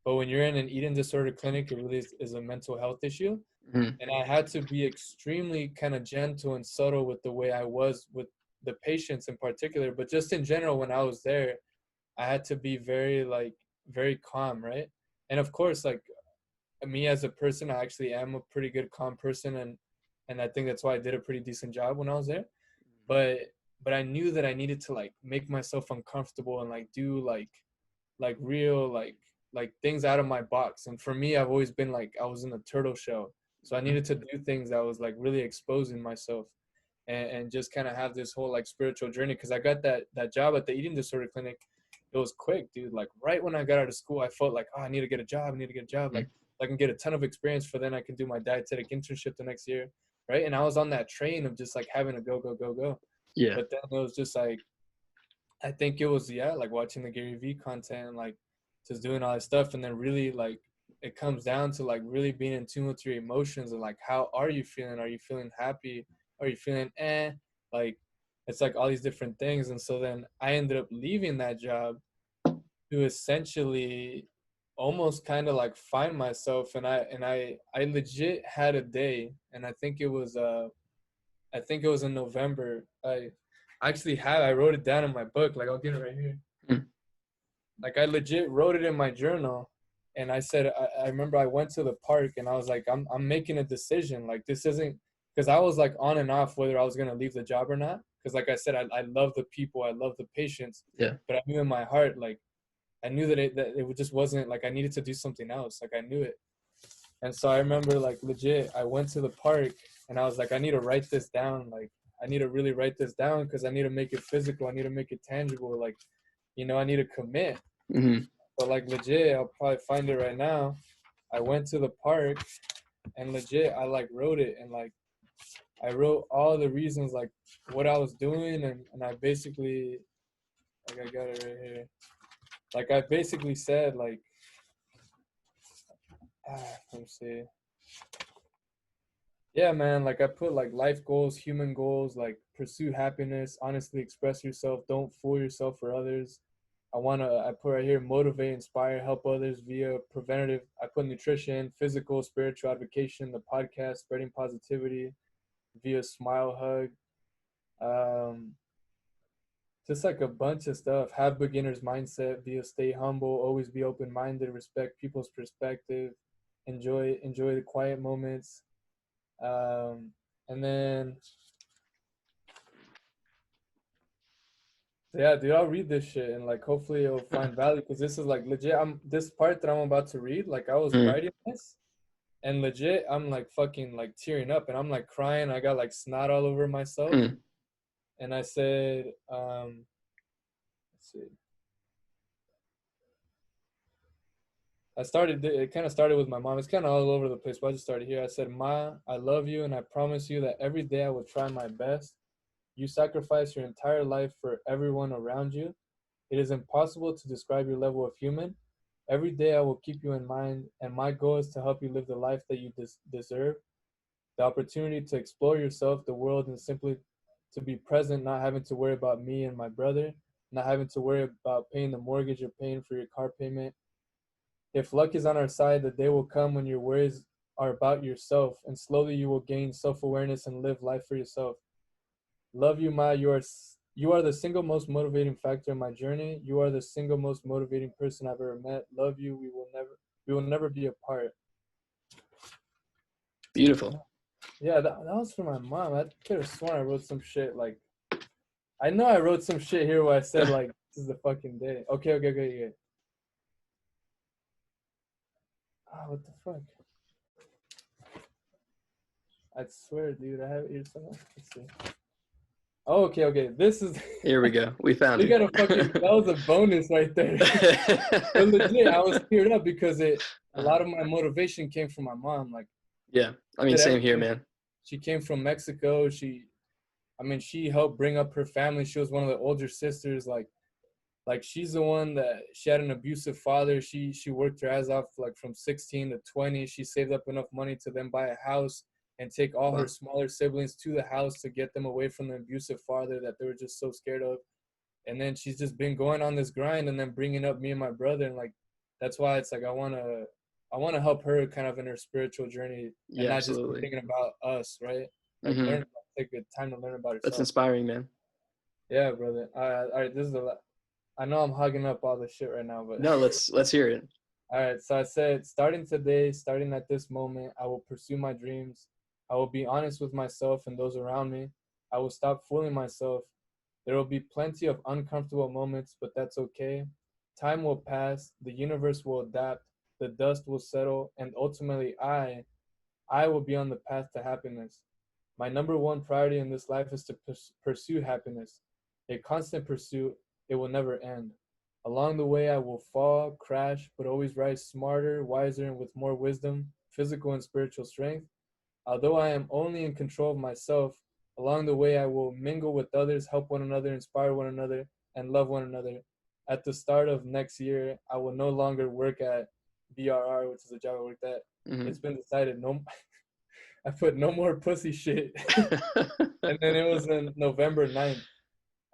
But when you're in an eating disorder clinic, it really is a mental health issue. Hmm. And I had to be extremely kind of gentle and subtle with the way I was with the patients in particular, but just in general, when I was there, I had to be very like very calm, right? And of course, like, me as a person, I actually am a pretty good calm person, and I think that's why I did a pretty decent job when I was there. But but I knew that I needed to like make myself uncomfortable and like do like real like things out of my box. And for me, I've always been like I was in a turtle shell, so I needed to do things that was like really exposing myself and just kind of have this whole like spiritual journey. Because I got that job at the eating disorder clinic. It was quick, dude. Like right when I got out of school, I felt like, oh, I need to get a job. I need to get a job. Like I can get a ton of experience for then I can do my dietetic internship the next year, right? And I was on that train of just like having to go, go, go, go. Yeah. But then it was just like, I think it was, yeah, like watching the Gary V content and like just doing all that stuff. And then really like it comes down to like really being in tune with your emotions and like, how are you feeling? Are you feeling happy? Are you feeling Like it's like all these different things. And so then I ended up leaving that job to essentially almost kind of like find myself. And I legit had a day, and I think it was in November. I wrote it down in my book. Like I'll get it right here. Like I legit wrote it in my journal, and I said I remember I went to the park and I was like I'm making a decision. Like this isn't, because I was like on and off whether I was gonna leave the job or not. Because like I said, I love the people, I love the patients. Yeah. But I knew in my heart, like I knew that it just wasn't, like I needed to do something else. Like I knew it. And so I remember like legit, I went to the park and I was like, I need to write this down. Like I need to really write this down because I need to make it physical. I need to make it tangible. Like, I need to commit. Mm-hmm. But like legit, I'll probably find it right now. I went to the park and legit, I like wrote it, and like I wrote all the reasons, like what I was doing, and I basically, like I got it right here. Like I basically said like, let me see. Yeah, man, like I put like life goals, human goals, like pursue happiness, honestly express yourself, don't fool yourself for others. I put right here, motivate, inspire, help others via preventative. I put nutrition, physical, spiritual advocation, the podcast, spreading positivity via smile hug. Um, just like a bunch of stuff. Have beginner's mindset via stay humble, always be open-minded, respect people's perspective, enjoy the quiet moments. And then, yeah, dude, I'll read this shit and like hopefully it'll find value, because this is like legit. This part that I'm about to read, like I was writing this and legit I'm like fucking like tearing up and I'm like crying. I got like snot all over myself. And I said, let's see. It kind of started with my mom. It's kind of all over the place, but I just started here. I said, Ma, I love you, and I promise you that every day I will try my best. You sacrifice your entire life for everyone around you. It is impossible to describe your level of human. Every day I will keep you in mind, and my goal is to help you live the life that you deserve. The opportunity to explore yourself, the world, and simply to be present, not having to worry about me and my brother, not having to worry about paying the mortgage or paying for your car payment. If luck is on our side, the day will come when your worries are about yourself, and slowly you will gain self-awareness and live life for yourself. Love you, Ma. You are the single most motivating factor in my journey. You are the single most motivating person I've ever met. Love you. We will never be apart. Beautiful. Yeah, that was for my mom. I could have sworn I wrote some shit like, I know I wrote some shit here where I said like, this is the fucking day. Okay. What the fuck? I swear, dude, I have it here somewhere. Let's see. Oh, okay. This is. Here we go. We found You it. got a fucking. That was a bonus right there. But legit, I was teared up because a lot of my motivation came from my mom. Like. Yeah, I mean, same here, man. She came from Mexico. She helped bring up her family. She was one of the older sisters. Like she's the one that she had an abusive father. She worked her ass off like from 16 to 20. She saved up enough money to then buy a house and take all her smaller siblings to the house to get them away from the abusive father that they were just so scared of. And then she's just been going on this grind and then bringing up me and my brother. And like, that's why it's like, I want to help her kind of in her spiritual journey and not absolutely. just thinking about us, right? Like take good time to learn about yourself. That's inspiring, man. Yeah, brother. All right. I know I'm hugging up all this shit right now, but no, let's hear it. All right. So I said, starting today, starting at this moment, I will pursue my dreams. I will be honest with myself and those around me. I will stop fooling myself. There will be plenty of uncomfortable moments, but that's okay. Time will pass, the universe will adapt, the dust will settle, and ultimately I will be on the path to happiness. My number one priority in this life is to pursue happiness. A constant pursuit, it will never end. Along the way, I will fall, crash, but always rise smarter, wiser, and with more wisdom, physical and spiritual strength. Although I am only in control of myself, along the way, I will mingle with others, help one another, inspire one another, and love one another. At the start of next year, I will no longer work at BRR, which is a job I worked at. Mm-hmm. It's been decided no, I put no more pussy shit. And then it was in November 9th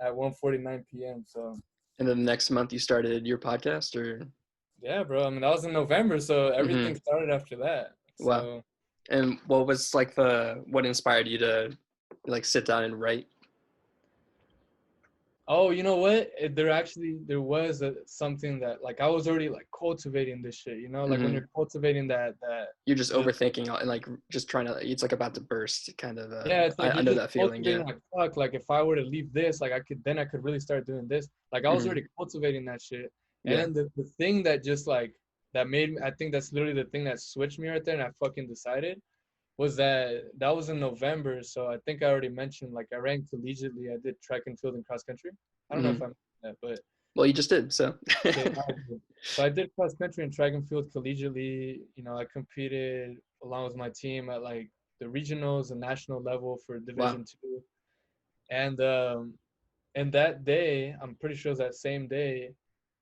at 1:49 p.m. So And then the next month you started your podcast, or? yeah, bro. I mean, that was in November, so everything Mm-hmm. started after that. Wow. So And what was like what inspired you to like sit down and write? oh, you know what? There was something that like I was already like cultivating this shit. You know, like when Mm-hmm. you're cultivating that You're just just overthinking and like just trying to. It's like about to burst, kind of. yeah, it's like I you're know just that feeling. Yeah. cultivating like fuck. Like if I were to leave this, like I could really start doing this. Like I was Mm-hmm. already cultivating that shit. And Yeah. then the thing that just like that made me, I think that's literally the thing that switched me right there, and I fucking decided was that was in November. So I think I already mentioned like I ran collegiately. I did track and field and cross country. I don't know Mm-hmm. if I mentioned that, but Well, you just did so. okay. So I did cross country and track and field collegiately. You know, I competed along with my team at like the regionals and national level for Wow. Division 2. And that day, I'm pretty sure it was that same day.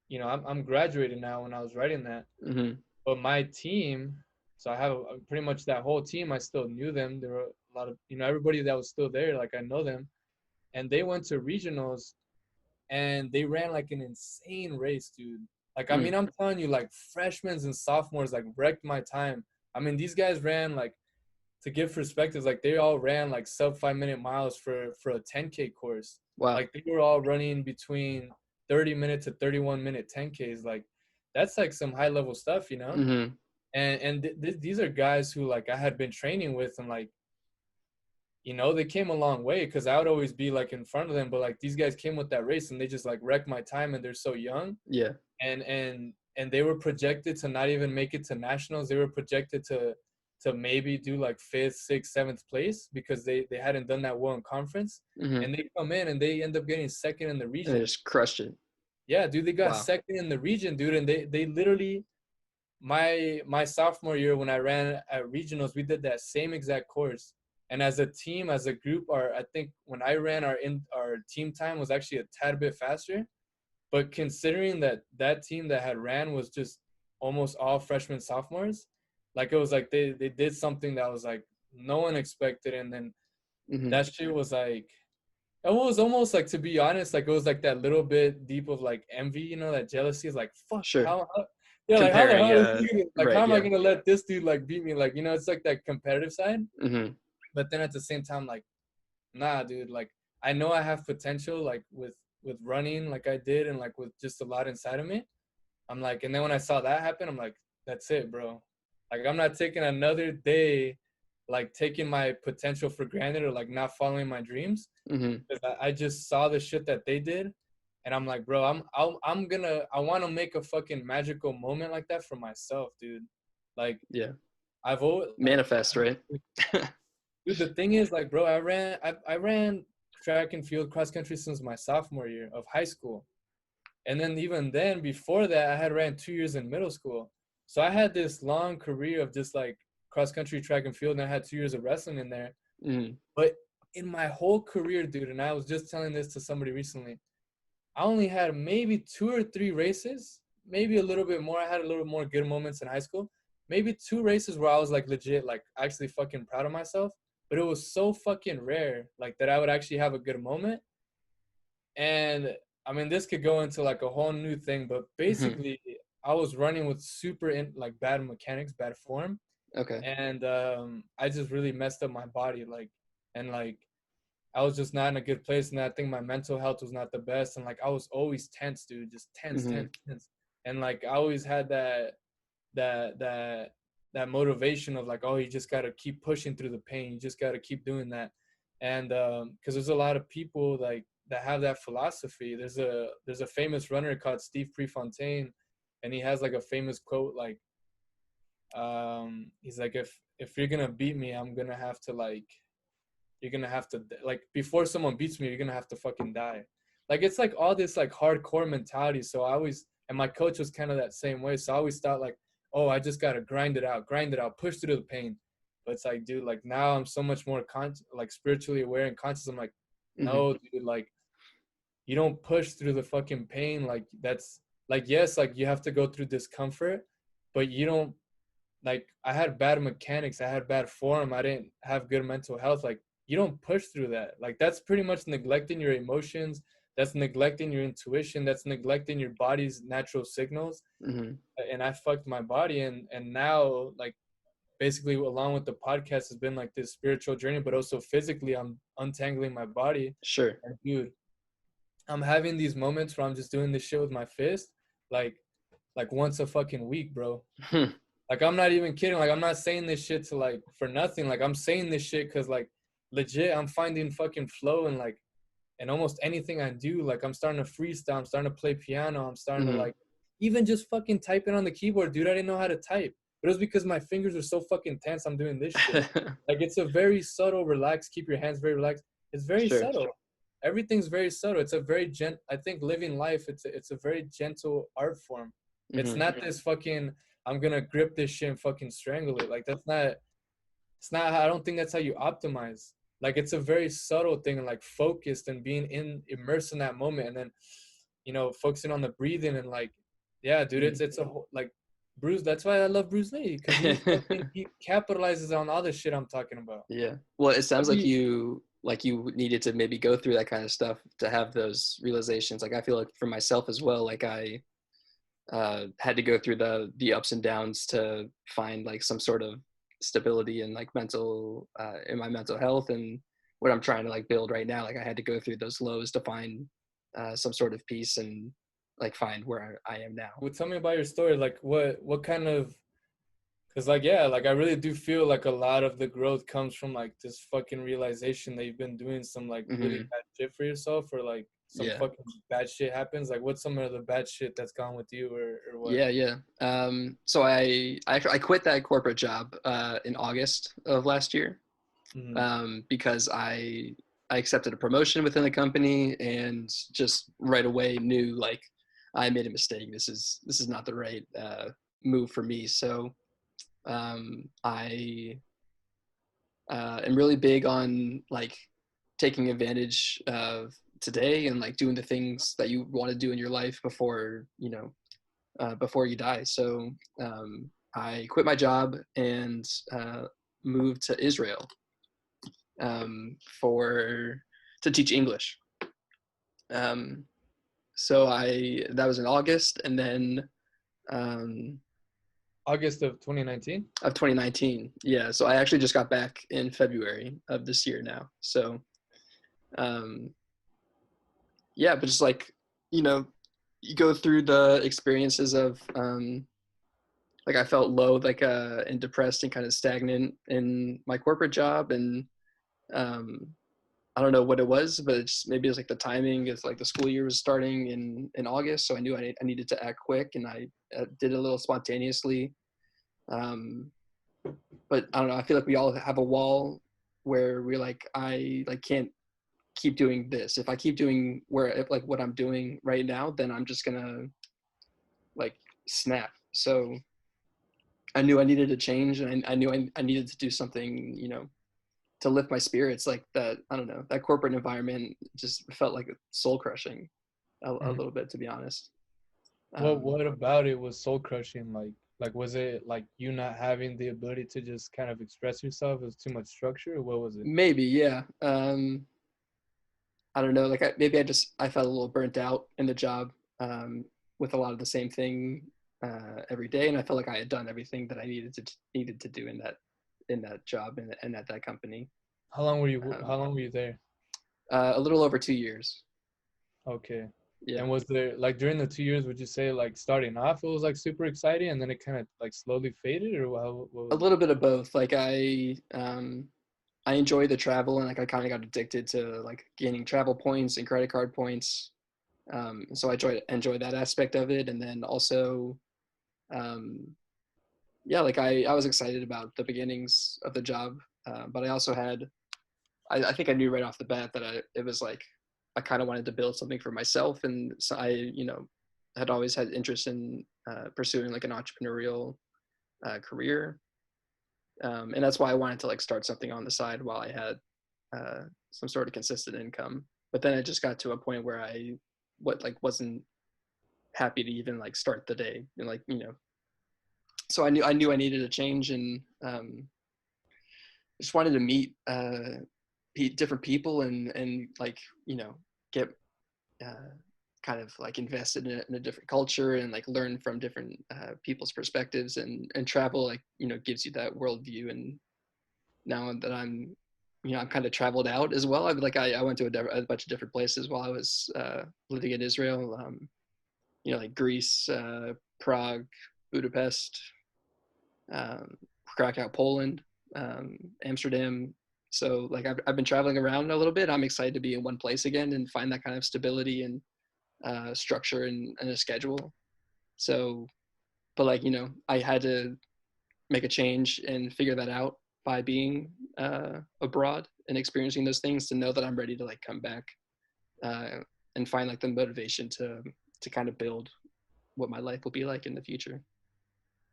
You know, I'm graduating now when I was writing that. Mm-hmm. But my team, so I have pretty much that whole team. I still knew them. There were a lot of everybody that was still there. Like I know them, and they went to regionals and they ran like an insane race, dude. Like, I Mm. mean, I'm telling you, like freshmen and sophomores like wrecked my time. I mean, these guys ran like, to give perspectives, like they all ran like sub 5 minute miles for a 10K course. Wow. Like they were all running between 30 minute to 31 minute 10Ks. Like that's like some high level stuff, you know. Mm-hmm. And these are guys who like I had been training with, and like they came a long way because I would always be like in front of them, but like these guys came with that race and they just like wrecked my time, and they're so young. Yeah. And they were projected to not even make it to nationals. They were projected to maybe do like fifth, sixth, seventh place because they hadn't done that well in conference. Mm-hmm. And they come in and they end up getting second in the And they region. just crushed it. Yeah, dude, they got Wow. second in the region, dude. And they literally, my sophomore year when I ran at regionals, we did that same exact course. And as a team, as a group, I think when I ran, our team time was actually a tad bit faster. But considering that team that had ran was just almost all freshmen, sophomores, like it was like they did something that was like no one expected. And then Mm-hmm. that shit was like, it was almost like, to be honest, like it was like that little bit deep of like envy, that jealousy is like, fuck, Sure. yeah, like how the Comparing. hell is he like, how Right. am I Yeah. gonna let this dude like beat me? Like, it's like that competitive side. Mm-hmm. But then at the same time, like, nah, dude, like I know I have potential, like with running like I did, and like with just a lot inside of me. I'm like, and then when I saw that happen, I'm like, that's it, bro. Like I'm not taking another day like taking my potential for granted or like not following my dreams. Mm-hmm. Because I just saw the shit that they did, and I'm like, bro, I want to make a fucking magical moment like that for myself, dude. Like Yeah. I've always like, Manifest, right? dude, the thing is, like, bro, I ran track and field cross country since my sophomore year of high school. And then even then, before that, I had ran 2 years in middle school. So I had this long career of just like cross country, track and field, and I had 2 years of wrestling in there. Mm-hmm. But in my whole career, dude, and I was just telling this to somebody recently, I only had maybe 2 or 3 races, maybe a little bit more. I had a little more good moments in high school. Maybe 2 races where I was like legit, like actually fucking proud of myself. But it was so fucking rare, like that I would actually have a good moment. And I mean, this could go into like a whole new thing, but Mm-hmm. basically, I was running with like bad mechanics, bad form, Okay. and I just really messed up my body, like, and like I was just not in a good place, and I think my mental health was not the best, and like I was always tense, dude, just tense, Mm-hmm. tense, tense, and like I always had that that that motivation of like, oh, you just gotta keep pushing through the pain, you just gotta keep doing that, and because there's a lot of people like that have that philosophy. There's a famous runner called Steve Prefontaine, and he has like a famous quote, like he's like, if you're gonna beat me, I'm gonna have to like, you're gonna have to, like, before someone beats me, you're gonna have to fucking die. Like, it's like all this like hardcore mentality. So I always, and my coach was kind of that same way, so I always thought like, oh, I just gotta grind it out, push through the pain. But it's like, dude, like now I'm so much more like spiritually aware and conscious. I'm like, no, dude, like you don't push through the fucking pain. Like that's like, yes, like you have to go through discomfort, but you don't, like, I had bad mechanics, I had bad form, I didn't have good mental health. Like you don't push through that. Like that's pretty much neglecting your emotions, that's neglecting your intuition, that's neglecting your body's natural signals. And I fucked my body, and now like basically along with the podcast has been like this spiritual journey, but also physically I'm untangling my body. Sure. And dude, I'm having these moments where I'm just doing this shit with my fist, like once a fucking week, bro. Like, I'm not even kidding. Like, I'm not saying this shit to like for nothing. Like, I'm saying this shit because like legit, I'm finding fucking flow and like, and almost anything I do. Like, I'm starting to freestyle. I'm starting to play piano. I'm starting to like, even just fucking typing on the keyboard, dude. I didn't know how to type, but it was because my fingers are so fucking tense. I'm doing this shit. Like, it's a very subtle, relaxed. Keep your hands very relaxed. It's very subtle. Everything's very subtle. It's a very I think living life, it's a very gentle art form. It's not this fucking, I'm gonna grip this shit and fucking strangle it. Like that's not, it's not, I don't think that's how you optimize. Like it's a very subtle thing, and like focused and being immersed in that moment, and then, you know, focusing on the breathing and like, yeah, dude, it's a whole, like Bruce. That's why I love Bruce Lee, because he capitalizes on all the shit I'm talking about. Yeah. Well, it sounds like you needed to maybe go through that kind of stuff to have those realizations. Like I feel like for myself as well, like I had to go through the ups and downs to find like some sort of stability and like mental in my mental health and what I'm trying to like build right now. Like I had to go through those lows to find some sort of peace and like find where I am now. Well, tell me about your story. Like what kind of, because like, yeah, like I really do feel like a lot of the growth comes from like this fucking realization that you've been doing some like really bad shit for yourself, or like some fucking bad shit happens. Like what's some of the bad shit that's gone with you, or what? Yeah. So I quit that corporate job in August of last year because I accepted a promotion within the company and just right away knew like I made a mistake. This is not the right move for me. So I am really big on like taking advantage of today and like doing the things that you want to do in your life before you die. So I quit my job and moved to Israel to teach English. So that was in August, and then August of 2019. Of 2019, yeah. So I actually just got back in February of this year now. So, yeah, but just like, you know, you go through the experiences of like I felt low, like and depressed and kind of stagnant in my corporate job, and I don't know what it was, but maybe it's like the timing is like the school year was starting in August, so I knew I needed to act quick, and I did it a little spontaneously. But I don't know, I feel like we all have a wall where we're like, I like can't keep doing this. If I keep doing what I'm doing right now, then I'm just gonna like snap. So I knew I needed to change, and I knew I needed to do something, you know, to lift my spirits. Like that, I don't know, that corporate environment just felt like soul crushing a little bit, to be honest. What about it was soul crushing? Like was it like you not having the ability to just kind of express yourself? It was too much structure, or what was it? Maybe, yeah. I don't know. Like I felt a little burnt out in the job with a lot of the same thing every day, and I felt like I had done everything that I needed to do in that job and at that company. How long were you there? A little over 2 years. Okay. Yeah. And was there, like, during the 2 years, would you say like starting off it was like super exciting and then it kind of like slowly faded, or what A little bit of both. Like I enjoy the travel, and like I kind of got addicted to like gaining travel points and credit card points. So I enjoy that aspect of it, and then also, um, yeah, like I was excited about the beginnings of the job, but I also had I think I knew right off the bat that it was like I kind of wanted to build something for myself, and so I had always had interest in pursuing like an entrepreneurial career, and that's why I wanted to like start something on the side while I had some sort of consistent income. But then it just got to a point where wasn't happy to even like start the day, and like so I knew I needed a change, and just wanted to meet different people, and like get uh, kind of like invested in a different culture, and like learn from different people's perspectives, and travel like gives you that worldview. And now that I'm kind of traveled out as well. I went to a bunch of different places while I was living in Israel. Like Greece, Prague, Budapest, um, Krakow, Poland, Amsterdam. So like I've been traveling around a little bit. I'm excited to be in one place again and find that kind of stability and structure and a schedule. So, but like I had to make a change and figure that out by being abroad and experiencing those things to know that I'm ready to like come back uh, and find like the motivation to kind of build what my life will be like in the future.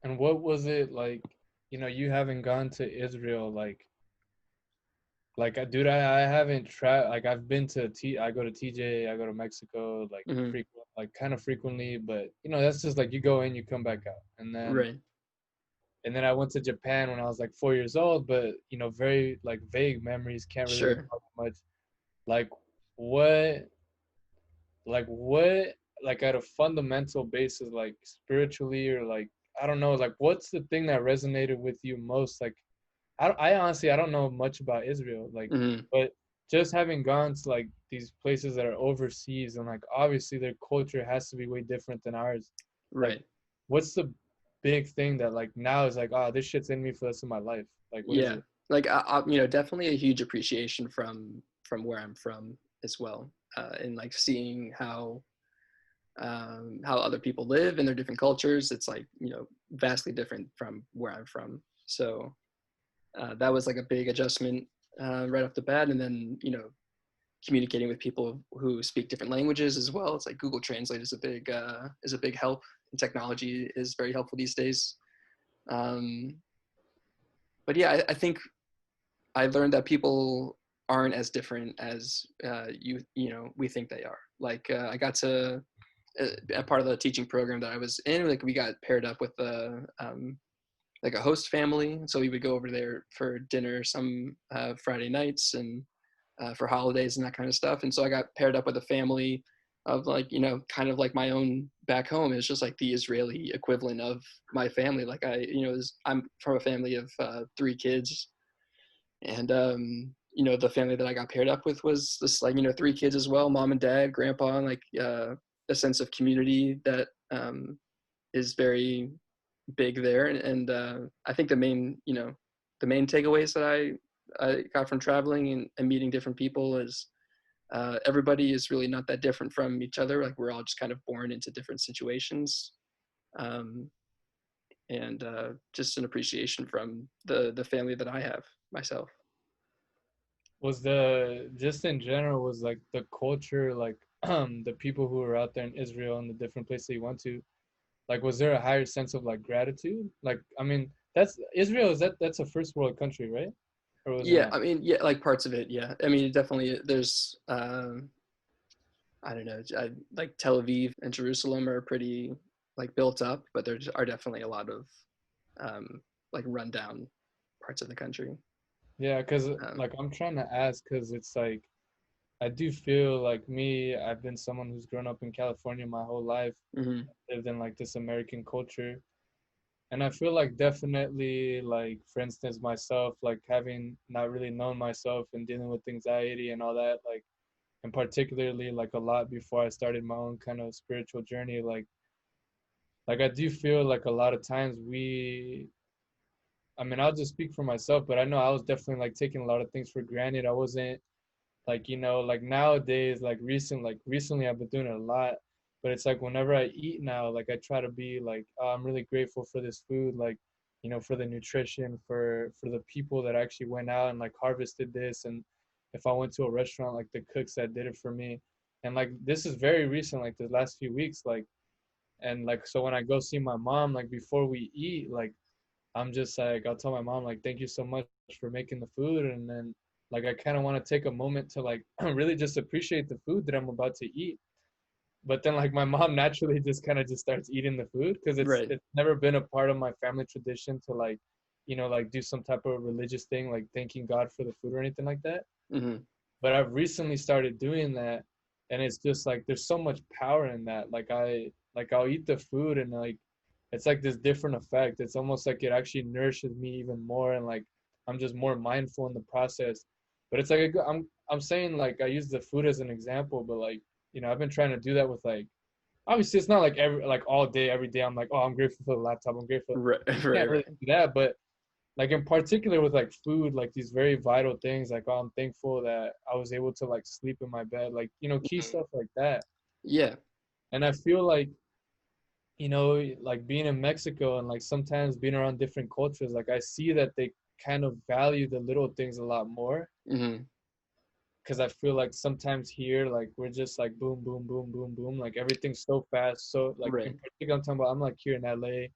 And what was it like, you haven't gone to Israel, dude, I haven't tried, like, I've been to I go to TJ, I go to Mexico, like, Mm-hmm. frequent, like, kind of frequently, but, that's just, like, you go in, you come back out. Right. And then I went to Japan when I was, like, 4 years old, but, very, like, vague memories, can't really Sure. recall much. Like, what, what, like, at a fundamental basis, like, spiritually, or, like, I don't know, like, what's the thing that resonated with you most? Like, I honestly, I don't know much about Israel, like, Mm-hmm. but just having gone to like these places that are overseas, and like obviously their culture has to be way different than ours. Like, Right. what's the big thing that like now is like, oh, this shit's in me for the rest of my life? Like, what is Yeah. it? Like definitely a huge appreciation from where I'm from as well, and like seeing how other people live in their different cultures. It's like vastly different from where I'm from. So that was like a big adjustment right off the bat, and then communicating with people who speak different languages as well. It's like Google Translate is a big help, and technology is very helpful these days. Um, but yeah, I think I learned that people aren't as different as we think they are. Like I got to a part of the teaching program that I was in. Like we got paired up with like a host family, so we would go over there for dinner some Friday nights, and for holidays and that kind of stuff. And so I got paired up with a family of like kind of like my own back home. It's just like the Israeli equivalent of my family. Like I'm from a family of 3 kids, and the family that I got paired up with was this like 3 kids as well, mom and dad, grandpa, and like a sense of community that is very big there. And I think the main takeaways that I got from traveling and meeting different people is everybody is really not that different from each other. Like we're all just kind of born into different situations, um, and just an appreciation from the family that I have myself. Was the just in general, was like the culture, like the people who were out there in Israel and the different places you went to, like, was there a higher sense of like gratitude? Like, I mean, that's Israel, that's a first world country, right? Or was it Yeah, not? I mean, yeah, like parts of it. Yeah, I mean, definitely. There's, I don't know, like Tel Aviv and Jerusalem are pretty like built up, but there are definitely a lot of um, like rundown parts of the country. Yeah, because Um, like I'm trying to ask, because it's like I do feel like me, I've been someone who's grown up in California my whole life, mhm. lived in like this American culture. And I feel like definitely, like, for instance, myself, like having not really known myself and dealing with anxiety and all that, like, and particularly like a lot before I started my own kind of spiritual journey, like I do feel like a lot of times I mean, I'll just speak for myself, but I know I was definitely like taking a lot of things for granted. I wasn't like, like nowadays, like recently I've been doing it a lot, but it's like whenever I eat now, like I try to be like, oh, I'm really grateful for this food, like, for the nutrition, for the people that actually went out and like harvested this. And if I went to a restaurant, like the cooks that did it for me. And like this is very recent, like the last few weeks, like, and like so when I go see my mom, like before we eat, like I'm just like, I'll tell my mom, like, thank you so much for making the food. And then, like, I kind of want to take a moment to, like, really just appreciate the food that I'm about to eat. But then, like, my mom naturally just kind of just starts eating the food because Right. it's never been a part of my family tradition to, like, like do some type of religious thing, like thanking God for the food or anything like that. Mm-hmm. But I've recently started doing that. And it's just like, there's so much power in that. I'll eat the food and, like, it's like this different effect. It's almost like it actually nourishes me even more, and like I'm just more mindful in the process. But it's like I'm saying, like, I use the food as an example, but like I've been trying to do that with, like, obviously it's not like all day every day I'm like, oh, I'm grateful for the laptop, I'm grateful. Right. You Right. can't really Right. do that, but like in particular with like food, like these very vital things, like, oh, I'm thankful that I was able to like sleep in my bed, like key Mhm. stuff like that. Yeah. And I feel like like being in Mexico and like sometimes being around different cultures, like I see that they kind of value the little things a lot more. Mm-hmm. Because I feel like sometimes here, like we're just like boom, boom, boom, boom, boom, like everything's so fast. So like in Right. particular, I'm talking about, I'm like here in LA,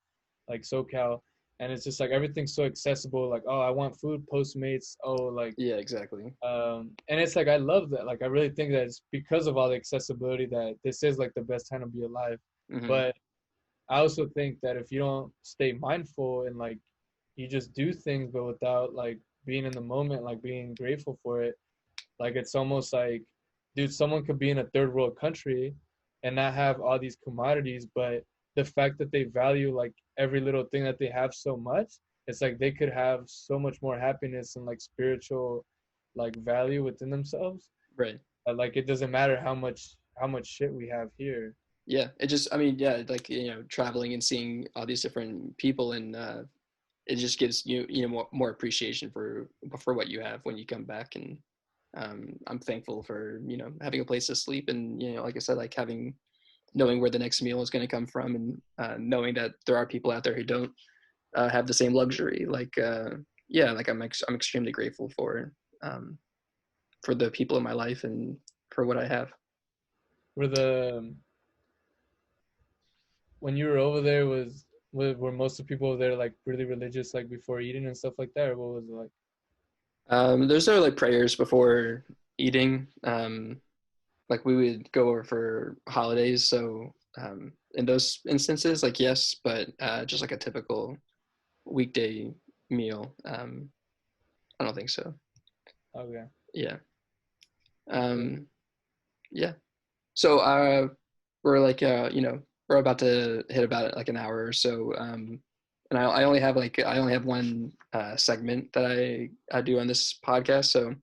like SoCal, and it's just like everything's so accessible. Like, oh, I want food, Postmates. Oh, like, Yeah. Exactly. and it's like I love that. Like I really think that it's because of all the accessibility that this is like the best time to be alive. Mm-hmm. But I also think that if you don't stay mindful and like you just do things but without like being in the moment, like being grateful for it, like it's almost like, dude, someone could be in a third world country and not have all these commodities, but the fact that they value like every little thing that they have so much, it's like they could have so much more happiness and like spiritual like value within themselves. Right. Like it doesn't matter how much shit we have here. Yeah. It just. I mean, yeah. Like traveling and seeing all these different people, and it just gives you more appreciation for what you have when you come back. And I'm thankful for having a place to sleep, and like I said, like knowing where the next meal is going to come from, and knowing that there are people out there who don't have the same luxury. Like yeah, like I'm extremely grateful for the people in my life and for what I have. Were the When you were over there, were most of the people over there like really religious, like before eating and stuff like that, or what was it like? There's no like prayers before eating. Like we would go over for holidays, so in those instances, like yes, but just like a typical weekday meal, I don't think so. Okay. Yeah. Yeah. Um, yeah. So we're like we're about to hit about like an hour or so. And I only have one segment that I do on this podcast. So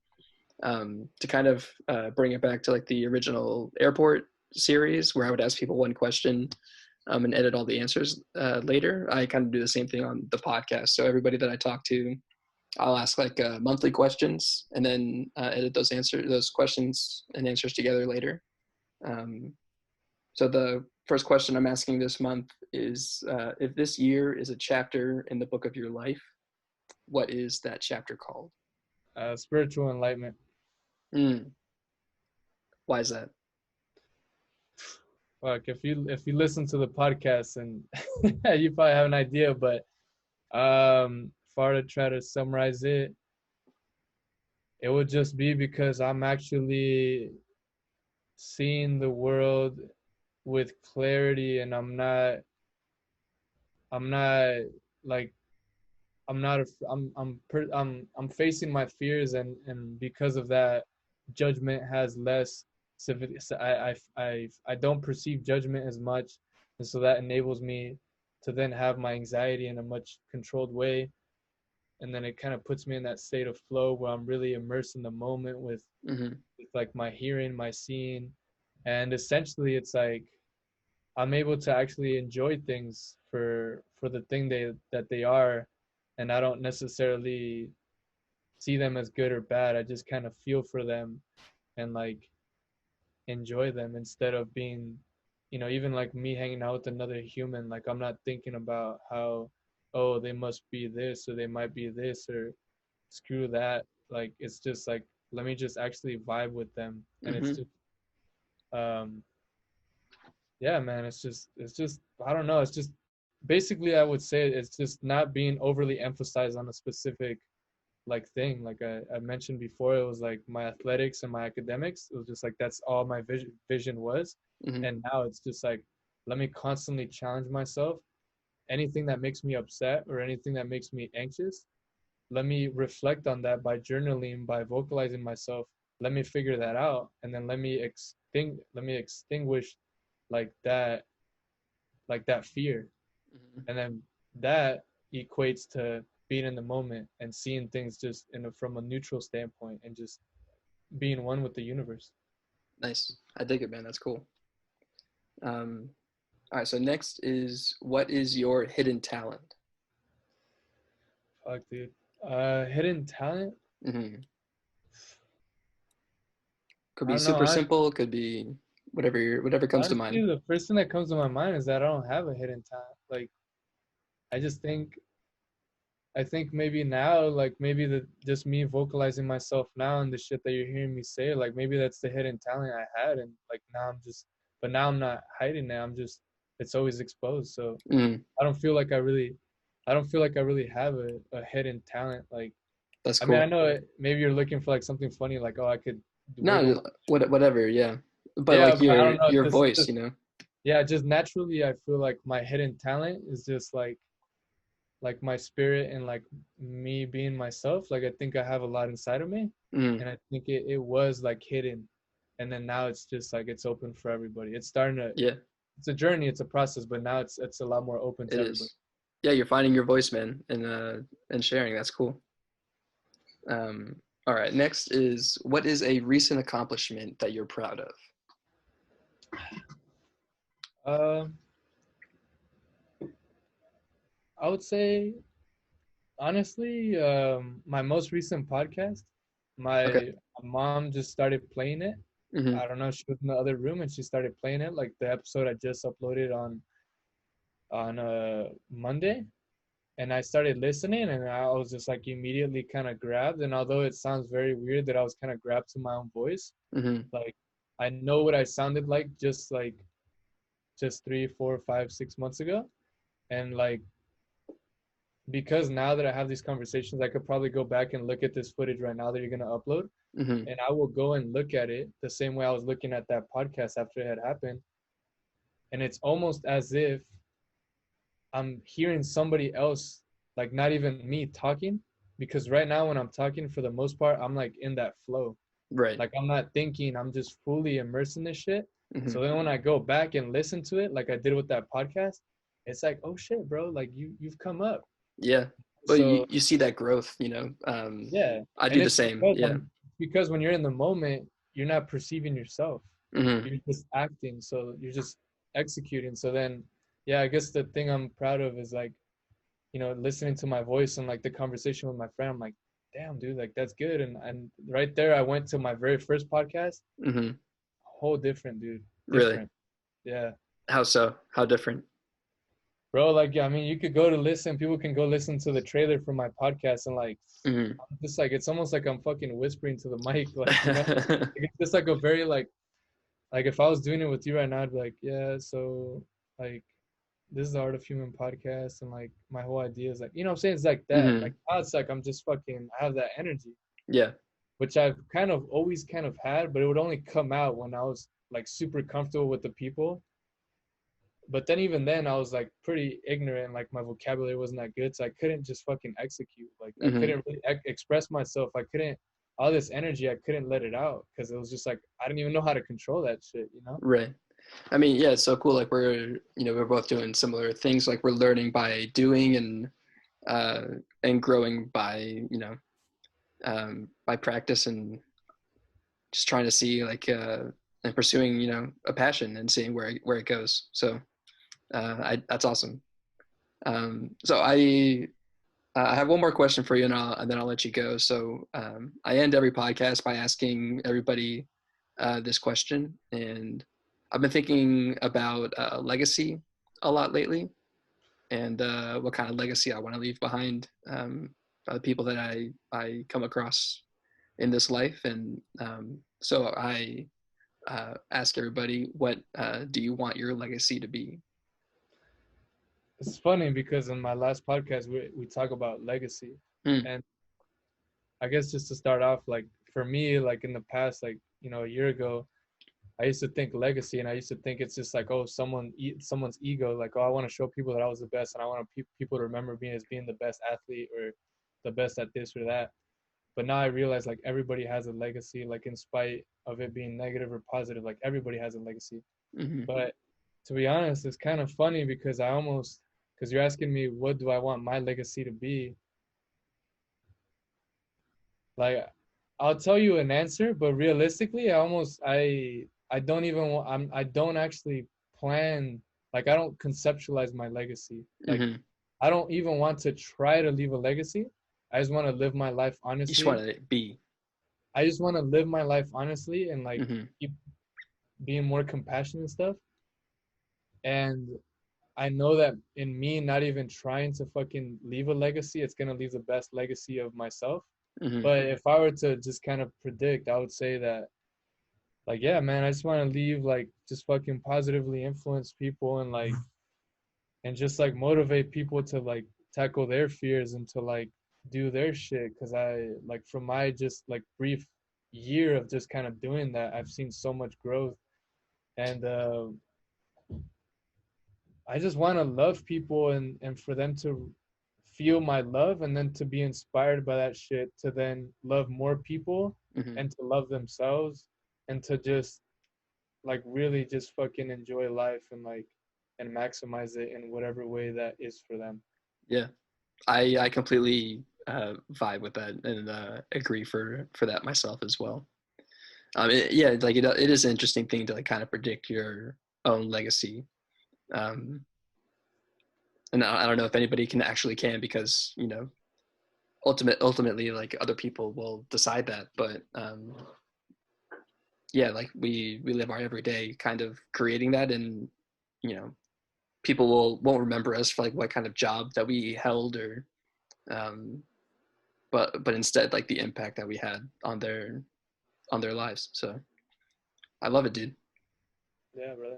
to kind of bring it back to like the original airport series where I would ask people one question and edit all the answers later, I kind of do the same thing on the podcast. So everybody that I talk to, I'll ask like monthly questions and then edit those questions and answers together later. Um, so the first question I'm asking this month is, if this year is a chapter in the book of your life, what is that chapter called? Spiritual enlightenment. Mm, why is that? Fuck, if you listen to the podcast and you probably have an idea, but if I were to try to summarize it, it would just be because I'm actually seeing the world with clarity, and I'm not like I'm not a, I'm facing my fears, and because of that, judgment has less so I don't perceive judgment as much, and so that enables me to then have my anxiety in a much controlled way, and then it kind of puts me in that state of flow where I'm really immersed in the moment Mm-hmm. with like my hearing, my seeing, and essentially it's like I'm able to actually enjoy things for the thing that they are, and I don't necessarily see them as good or bad. I just kind of feel for them and like enjoy them instead of being, even like me hanging out with another human, like I'm not thinking about how, oh, they must be this or they might be this or screw that. Like it's just like, let me just actually vibe with them. And it's Mm-hmm. just yeah, man, it's just I don't know, it's just basically I would say it's just not being overly emphasized on a specific like thing. Like I mentioned before, it was like my athletics and my academics. It was just like that's all my vision was. Mm-hmm. And now it's just like, let me constantly challenge myself. Anything that makes me upset or anything that makes me anxious, let me reflect on that by journaling, by vocalizing myself. Let me figure that out, and then let me extinguish like that fear, Mm-hmm. and then that equates to being in the moment and seeing things just from a neutral standpoint and just being one with the universe. Nice. I dig it, man. That's cool. Um, all right. So next is, what is your hidden talent? Fuck, dude. Hidden talent. Mm-hmm. Could I be don't know. super simple. Could be whatever comes to Honestly, mind. the first thing that comes to my mind is that I don't have a hidden talent. Like, I just think I think maybe now, like maybe the just me vocalizing myself now and the shit that you're hearing me say, like maybe that's the hidden talent I had, and like but now I'm not hiding it. It's always exposed. So Mm, I don't feel like I don't feel like I really have a hidden talent. Like, that's I mean, I cool. know maybe you're looking for like something funny, like, oh, I could wiggle. No, whatever. Yeah. But Yeah, like but I don't know. your Just, voice, just you know. yeah, just naturally, I feel like my hidden talent is just like my spirit and like me being myself. Like I think I have a lot inside of me, Mm, and I think it was like hidden, and then now it's just like it's open for everybody. It's starting to yeah, it's a journey, it's a process, but now it's a lot more open it to everybody. is. Yeah, you're finding your voice, man, and sharing. That's cool. All right. Next is, what is a recent accomplishment that you're proud of? uh I would say honestly, my most recent podcast, Okay. my mom just started playing it. Mm-hmm. I don't know, she was in the other room and she started playing it, like the episode I just uploaded on Monday, and I started listening, and I was just like immediately kind of grabbed. And although it sounds very weird that I was kind of grabbed to my own voice, Mm-hmm. like I know what I sounded like just 3, 4, 5, 6 months ago, and like because now that I have these conversations, I could probably go back and look at this footage right now that you're gonna upload, Mm-hmm. and I will go and look at it the same way I was looking at that podcast after it had happened, and it's almost as if I'm hearing somebody else, like not even me talking, because right now when I'm talking, for the most part, I'm like in that flow. Right. Like I'm not thinking, I'm just fully immersed in this shit. Mm-hmm. So then when I go back and listen to it, like I did with that podcast, it's like, oh shit, bro, like you've come up. Yeah. But So you see that growth, you know. yeah, I and do the same. Yeah. it's because when you're in the moment, you're not perceiving yourself. Mm-hmm. You're just acting, so you're just executing. So then, yeah, I guess the thing I'm proud of is like, listening to my voice and like the conversation with my friend. I'm like, damn, dude, like that's good. And right there, I went to my very first podcast. Mm-hmm. Whole different, dude, Really? different. Yeah, How so? How different? bro. Like, yeah, I mean, you could go to listen. People can go listen to the trailer for my podcast, and like, Mm-hmm. I'm just like it's almost like I'm fucking whispering to the mic, like like, it's just like a very like if I was doing it with you right now, I'd be like, yeah, so like this is the Art of Human podcast, and like my whole idea is like, what I'm saying? It's like that. Mm-hmm. Like now it's like I'm just fucking I have that energy, Yeah. which I've kind of always kind of had, but it would only come out when I was like super comfortable with the people. But then even then I was like pretty ignorant, like my vocabulary wasn't that good, so I couldn't just fucking execute. Like I Mm-hmm. couldn't really express myself. I couldn't all this energy, I couldn't let it out because it was just like I didn't even know how to control that shit. Right. I mean, yeah, it's so cool. Like we're both doing similar things. Like we're learning by doing uh, and growing by, by practice and just trying to see and pursuing, a passion and seeing where it goes. So that's awesome. So I have one more question for you, and then I'll let you go. So I end every podcast by asking everybody this question, and I've been thinking about legacy a lot lately, and what kind of legacy I want to leave behind the people that I come across in this life. And so I ask everybody, what do you want your legacy to be? It's funny because in my last podcast we talk about legacy, Mm. and I guess just to start off, like for me, like in the past, like a year ago, I used to think legacy, and I used to think it's just like, oh, someone's ego, like, oh, I want to show people that I was the best, and I want people to remember me as being the best athlete or the best at this or that. But now I realize like everybody has a legacy, like in spite of it being negative or positive, like everybody has a legacy. Mm-hmm. But to be honest, it's kind of funny because because you're asking me what do I want my legacy to be. Like I'll tell you an answer, but realistically, I don't even want, I don't actually plan, like I don't conceptualize my legacy. Like Mm-hmm. I don't even want to try to leave a legacy. I just want to live my life You just honestly. want to be. I just want to live my life honestly and like Mm-hmm. keep being more compassionate and stuff. And I know that in me not even trying to fucking leave a legacy, it's gonna leave the best legacy of myself. Mm-hmm. But if I were to just kind of predict, I would say that, like, yeah, man, I just want to leave, like, just fucking positively influence people and just like motivate people to like tackle their fears and to like do their shit. Cause like, from my just like brief year of just kind of doing that, I've seen so much growth. And I just want to love people and for them to feel my love and then to be inspired by that shit to then love more people Mm-hmm. and to love themselves and to just like really just fucking enjoy life and maximize it in whatever way that is for them. Yeah, I completely vibe with that and agree for that myself as well. Yeah, like it is an interesting thing to like kind of predict your own legacy. And I don't know if anybody can because ultimately like other people will decide that. But yeah, like we live our everyday kind of creating that, and you know people won't remember us for like what kind of job that we held or um, but instead like the impact that we had on their lives. So I love it, dude. Yeah, brother.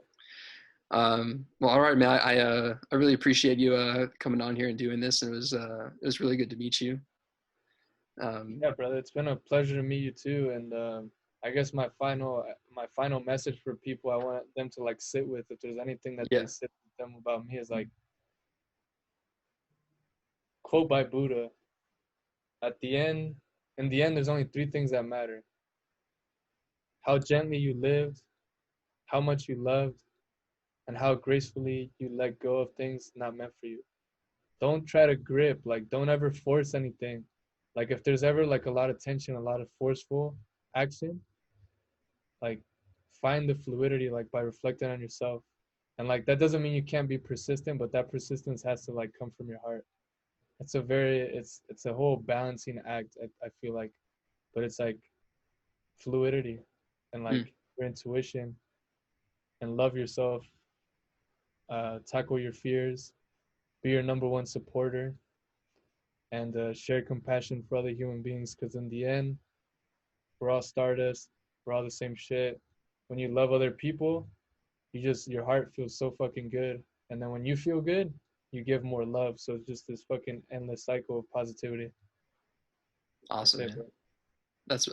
Well, all right, man. I really appreciate you coming on here and doing this, and it was really good to meet you. Yeah, brother. It's been a pleasure to meet you too. And I guess my final message for people I want them to like sit with, if there's anything that Yeah. they sit with them about me, is like, quote by Buddha, at the end, in the end, there's only three things that matter: how gently you lived, how much you loved, and how gracefully you let go of things not meant for you. Don't try to grip, like, don't ever force anything. Like, if there's ever like a lot of tension, a lot of forceful action, like, find the fluidity, like, by reflecting on yourself. And like, that doesn't mean you can't be persistent, but that persistence has to like come from your heart. It's a whole balancing act, I feel like. But it's like fluidity and like your intuition and love yourself, tackle your fears, be your number one supporter, and share compassion for other human beings. Because in the end, we're all stardust, we're all the same shit. When you love other people, your heart feels so fucking good. And then when you feel good, you give more love. So it's just this fucking endless cycle of positivity. Awesome, That's it, man.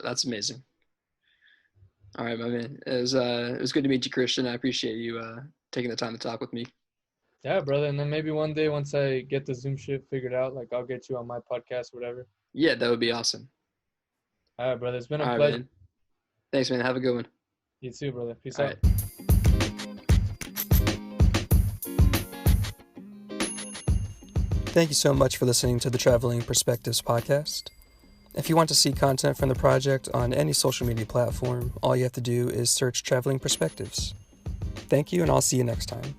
bro. That's amazing. All right, my man. It was good to meet you, Christian. I appreciate you taking the time to talk with me. Yeah, brother. And then maybe one day once I get the Zoom shit figured out, like I'll get you on my podcast, whatever. Yeah, that would be awesome. All right, brother. It's been a All right, pleasure. man. Thanks, man. Have a good one. You too, brother. Peace All out. right. Thank you so much for listening to the Traveling Perspectives podcast. If you want to see content from the project on any social media platform, all you have to do is search Traveling Perspectives. Thank you, and I'll see you next time.